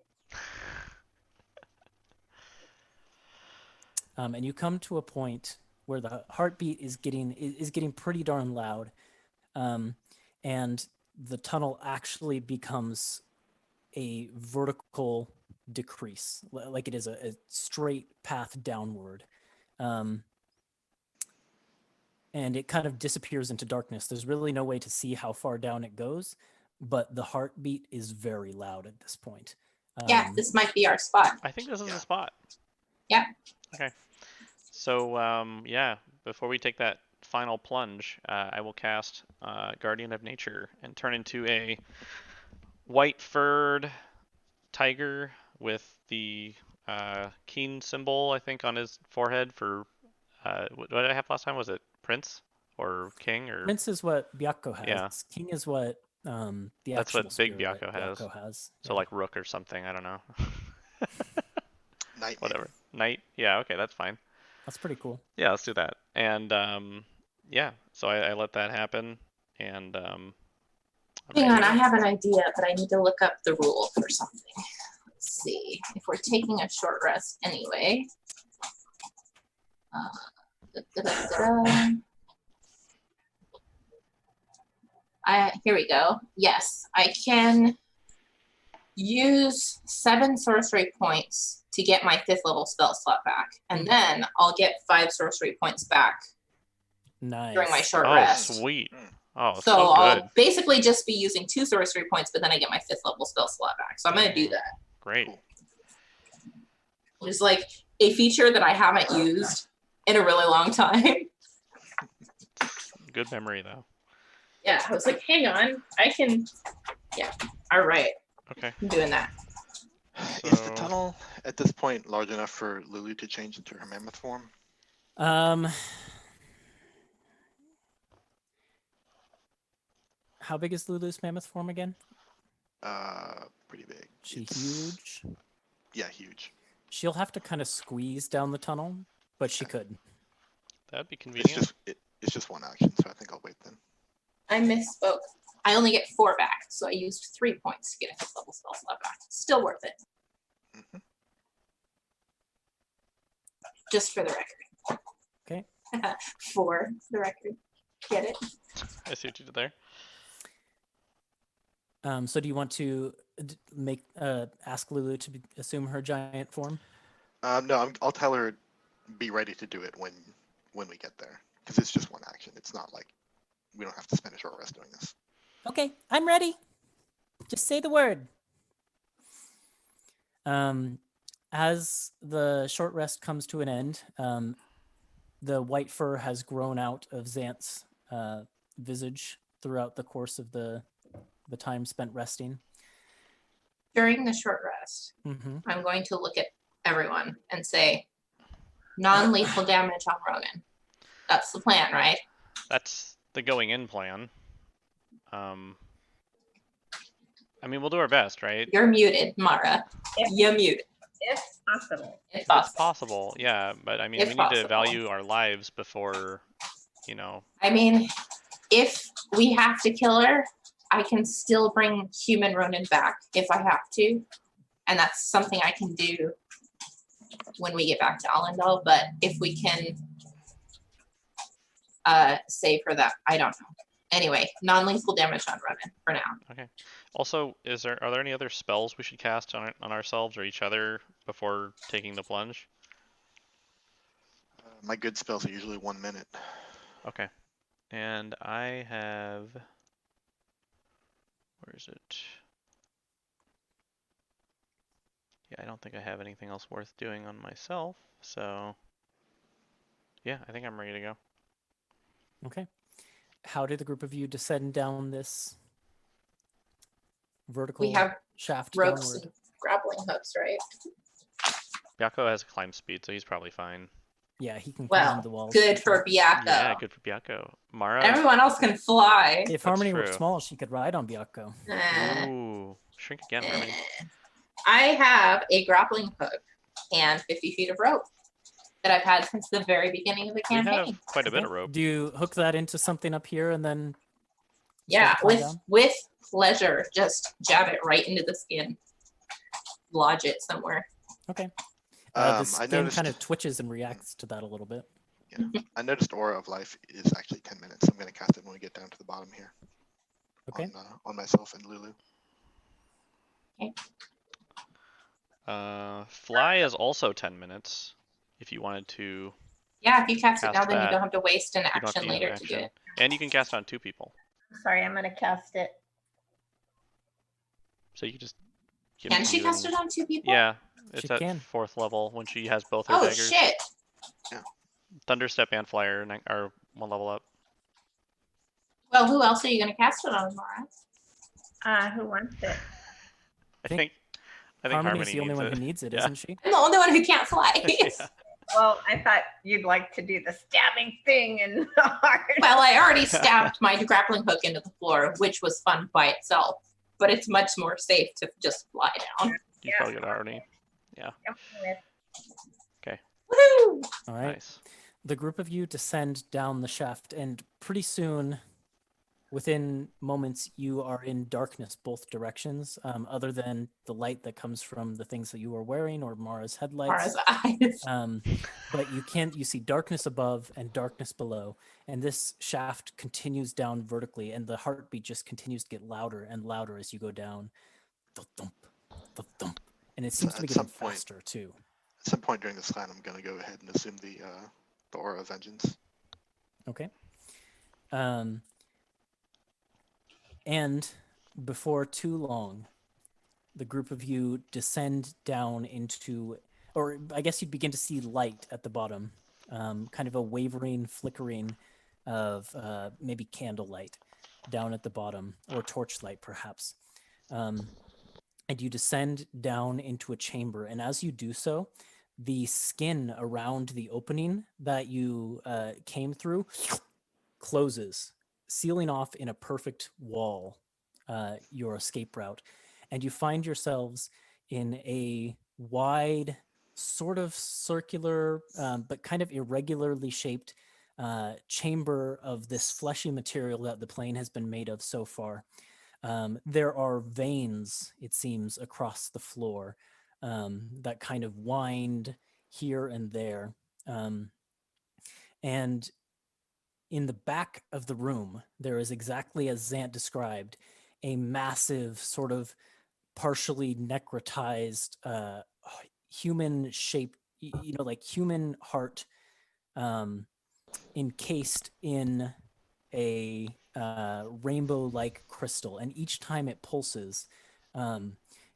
And you come to a point where the heartbeat is getting pretty darn loud, and the tunnel actually becomes a vertical decrease, like it is a straight path downward, and it kind of disappears into darkness. There's really no way to see how far down it goes, but the heartbeat is very loud at this point. Yeah, this might be our spot. I think this is Yeah. the spot. Yeah. Okay. So, yeah, before we take that final plunge, I will cast Guardian of Nature and turn into a white-furred tiger with the keen symbol, I think, on his forehead for, what did I have last time? Was it Prince or King? Or Prince is what Byakko has. Yeah. King is what the That's actual what Big spirit Byakko has. So Yeah. like Rook or something, I don't know. Night. Whatever. Knight? Yeah, okay, that's fine. That's pretty cool. Yeah, let's do that. And yeah, so I let that happen, and I'm Hang ready on, to I go. have an idea, but I need to look up the rule for something. Let's see. If we're taking a short rest anyway. Here we go. Yes, I can use 7 sorcery points to get my 5th level spell slot back. And then I'll get 5 sorcery points back Nice. during my short Oh, rest. sweet. Oh, So so I'll good. basically just be using 2 sorcery points, but then I get my 5th level spell slot back. So I'm going to do that. Great. Cool. Which is like a feature that I haven't used in a really long time. Good memory, though. Yeah, I was like, hang on, I can. Yeah, all right, Okay. I'm doing that. Is the So- tunnel at this point large enough for Lulu to change into her mammoth form? How big is Lulu's mammoth form again? Pretty big. She It's- huge? Yeah, huge. She'll have to kind of squeeze down the tunnel, but she could. That'd be It's convenient. just one action, so I think I'll wait then. I misspoke. I only get 4 back, so I used 3 points to get a 5th level spell slot back. Still worth it. Mhm. Just for the record. Okay. 4 for the record. Get it? I see what you did there. So do you want to ask Lulu to assume her giant form? No, I'll tell her be ready to do it when we get there, because it's just one action. It's not like we don't have to spend a short rest doing this. Okay, I'm ready. Just say the word. As the short rest comes to an end, the white fur has grown out of Xant's visage throughout the course of the time spent resting. During the short rest, Mm-hmm. I'm going to look at everyone and say, non-lethal damage on Ronan. That's the plan, right? That's the going in plan. I mean, we'll do our best, right? You're muted, Mara. You're muted. If possible. If It's possible. possible, yeah, but I mean, If we need to possible. value our lives before, I mean, if we have to kill her, I can still bring human Ronin back if I have to. And that's something I can do when we get back to Alen'dal. But if we can save her, that I don't know. Anyway, non-lethal damage on Ronin for now. Okay. Also, are there any other spells we should cast on ourselves or each other before taking the plunge? My good spells are usually 1 minute. Okay. And I have... Where is it? Yeah, I don't think I have anything else worth doing on myself, so... Yeah, I think I'm ready to go. Okay. How did the group of you descend down this vertical We have shaft ropes downward? and grappling hooks, right? Byako has climb speed, so he's probably fine. Yeah, he can Well, climb the walls. good for Byako. Yeah, good for Byako. Mara... Everyone else can fly. If Harmony were true. small, she could ride on Byako. Ooh, shrink again, Harmony. I have a grappling hook and 50 feet of rope that I've had since the very beginning of the We campaign. have quite a bit of rope. Do you hook that into something up here and then Yeah, climb down? with pleasure. Just jab it right into the skin. Lodge it somewhere. Okay. The I skin noticed. kind of twitches and reacts to that a little bit. I noticed Aura of Life is actually 10 minutes. I'm going to cast it when we get down to the bottom here. Okay. On myself and Lulu. Fly is also 10 minutes. If you wanted to, Yeah, if you cast it Cast now, then you that. don't have to waste an you don't have action to use an later to do action. it. And you can cast on 2 people. Sorry, I'm gonna cast it. So you can just give Can to she you cast and- it on 2 people? Yeah, it's She at can. 4th level when she has both her Oh, daggers. shit. Thunderstep and Flyer are 1 level up. Well, who else are you going to cast it on, Mara? Who wants it? I think think Harmony's Harmony the only needs one it. who needs it, Yeah. isn't she? I'm the only one who can't fly. Yeah. Well, I thought you'd like to do the stabbing thing in the heart. Well, I already stabbed my grappling hook into the floor, which was fun by itself. But it's much more safe to just fly down. You Yeah. probably got Harmony. Woohoo! All right. Nice. The group of you descend down the shaft, and pretty soon, within moments, you are in darkness both directions, other than the light that comes from the things that you are wearing or Mara's headlights. Mara's eyes. But you see darkness above and darkness below, and this shaft continues down vertically, and the heartbeat just continues to get louder and louder as you go down. Thump, thump, and it seems to be at getting some point- faster too. At some point during this clan, I'm going to go ahead and assume the Aura of Vengeance. Okay. And before too long, the group of you descend down into, or I guess you'd begin to see light at the bottom, kind of a wavering, flickering of maybe candlelight down at the bottom, or torchlight perhaps. And you descend down into a chamber, and as you do so, the skin around the opening that you came through closes, sealing off in a perfect wall your escape route. And you find yourselves in a wide, sort of circular, but kind of irregularly shaped chamber of this fleshy material that the plane has been made of so far. There are veins, it seems, across the floor that kind of wind here and there. And in the back of the room, there is, exactly as Zant described, a massive, sort of partially necrotized human shape, like human heart encased in a rainbow-like crystal. And each time it pulses,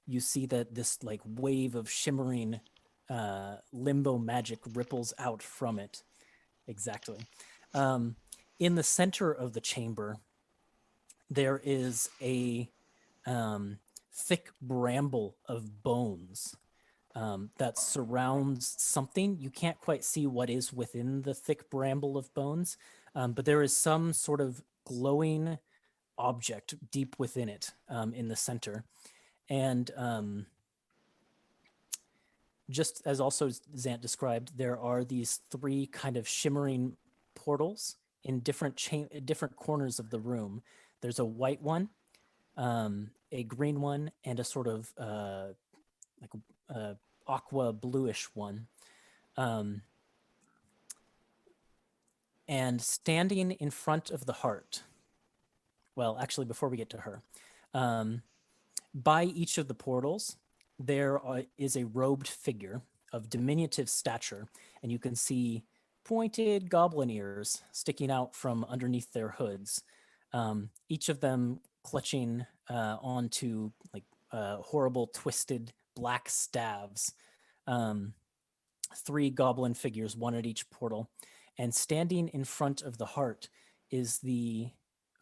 you see that this like wave of shimmering limbo magic ripples out from it. Exactly. In the center of the chamber, there is a thick bramble of bones that surrounds something. You can't quite see what is within the thick bramble of bones, but there is some sort of glowing object deep within it, in the center. And just as also Zant described, there are these 3 kind of shimmering portals in different corners of the room. There's a white one, a green one, and a sort of aqua bluish one. And standing in front of the heart, well, actually, before we get to her, by each of the portals, there is a robed figure of diminutive stature, and you can see pointed goblin ears sticking out from underneath their hoods, each of them clutching onto like horrible twisted black staves. 3 goblin figures, one at each portal, and standing in front of the heart is the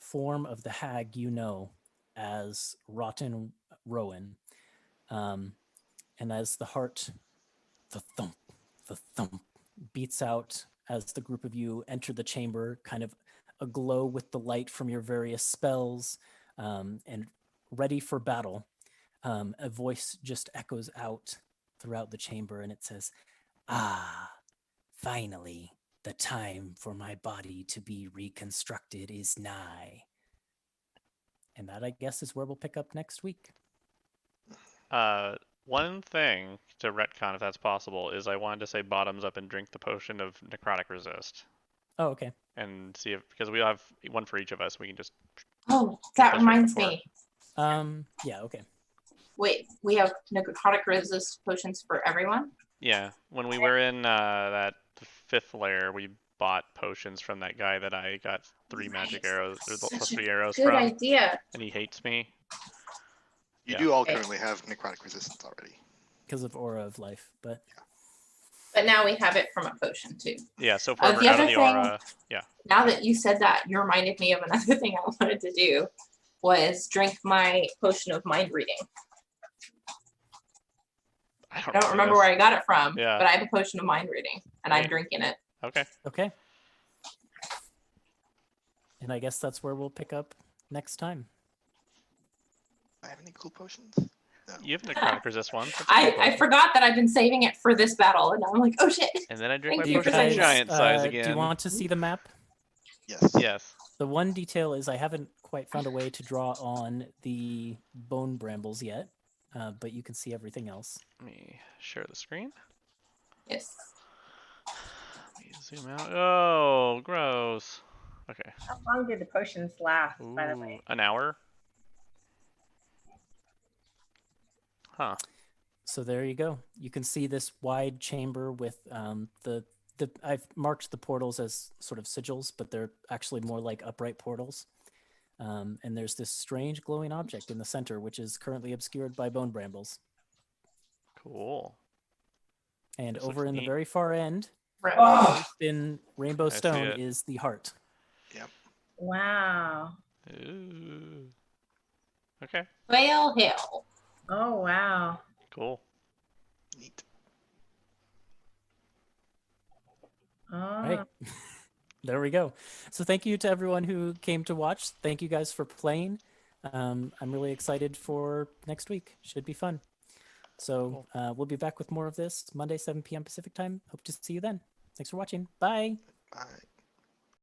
form of the hag you know as Rotten Rowan. And as the heart, the thump beats out as the group of you enter the chamber, kind of aglow with the light from your various spells, and ready for battle, a voice just echoes out throughout the chamber, and it says, "Ah, finally, the time for my body to be reconstructed is nigh." And that, I guess, is where we'll pick up next week. One thing to retcon, if that's possible, is I wanted to say bottoms up and drink the potion of necrotic resist, Oh, okay. and see if, because we have one for each of us, we can just. Oh, Get that this reminds right me. Yeah, okay. Wait, we have necrotic resist potions for everyone? Yeah, when we were in that 5th layer, we bought potions from that guy that I got 3 magic arrows, or Such plus a 3 arrows Good from, idea. and he hates me. You Yeah. do all Okay. currently have necrotic resistance already. Because of Aura of Life, but But now we have it from a potion too. Yeah, so far The we're out of other the thing- aura. Yeah. Now that you said that, you reminded me of another thing I wanted to do was drink my potion of mind reading. I I don't remember where I got it from, Yeah. but I have a potion of mind reading and I'm Right. drinking it. Okay. okay. And I guess that's where we'll pick up next time. Do I have any cool potions? No. You have necrotic resist one. That's a cool I potion. forgot that I've been saving it for this battle and now I'm like, oh shit. And then I drink my Thank you potion for of saying that. giant size again. Do you want to see the map? Yes. Yes. The one detail is I haven't quite found a way to draw on the bone brambles yet, but you can see everything else. Let me share the screen. Yes. Let me zoom out. Oh, gross. Okay. How long did the potions last, by the Ooh, way? an hour? Huh. So there you go. You can see this wide chamber with the I've marked the portals as sort of sigils, but they're actually more like upright portals. And there's this strange glowing object in the center, which is currently obscured by bone brambles. Cool. And This over looks in the neat. very far end, Oh, in rainbow I see stone, it. is the heart. wow. Ooh. Okay. Well, hell. Oh, wow. Cool. Neat. Oh. Right. There we go. So thank you to everyone who came to watch. Thank you guys for playing. I'm really excited for next week. Should be fun. So we'll be back with more of this Monday, 7 p.m. Pacific time. Hope to see you then. Thanks for watching. Bye. Bye.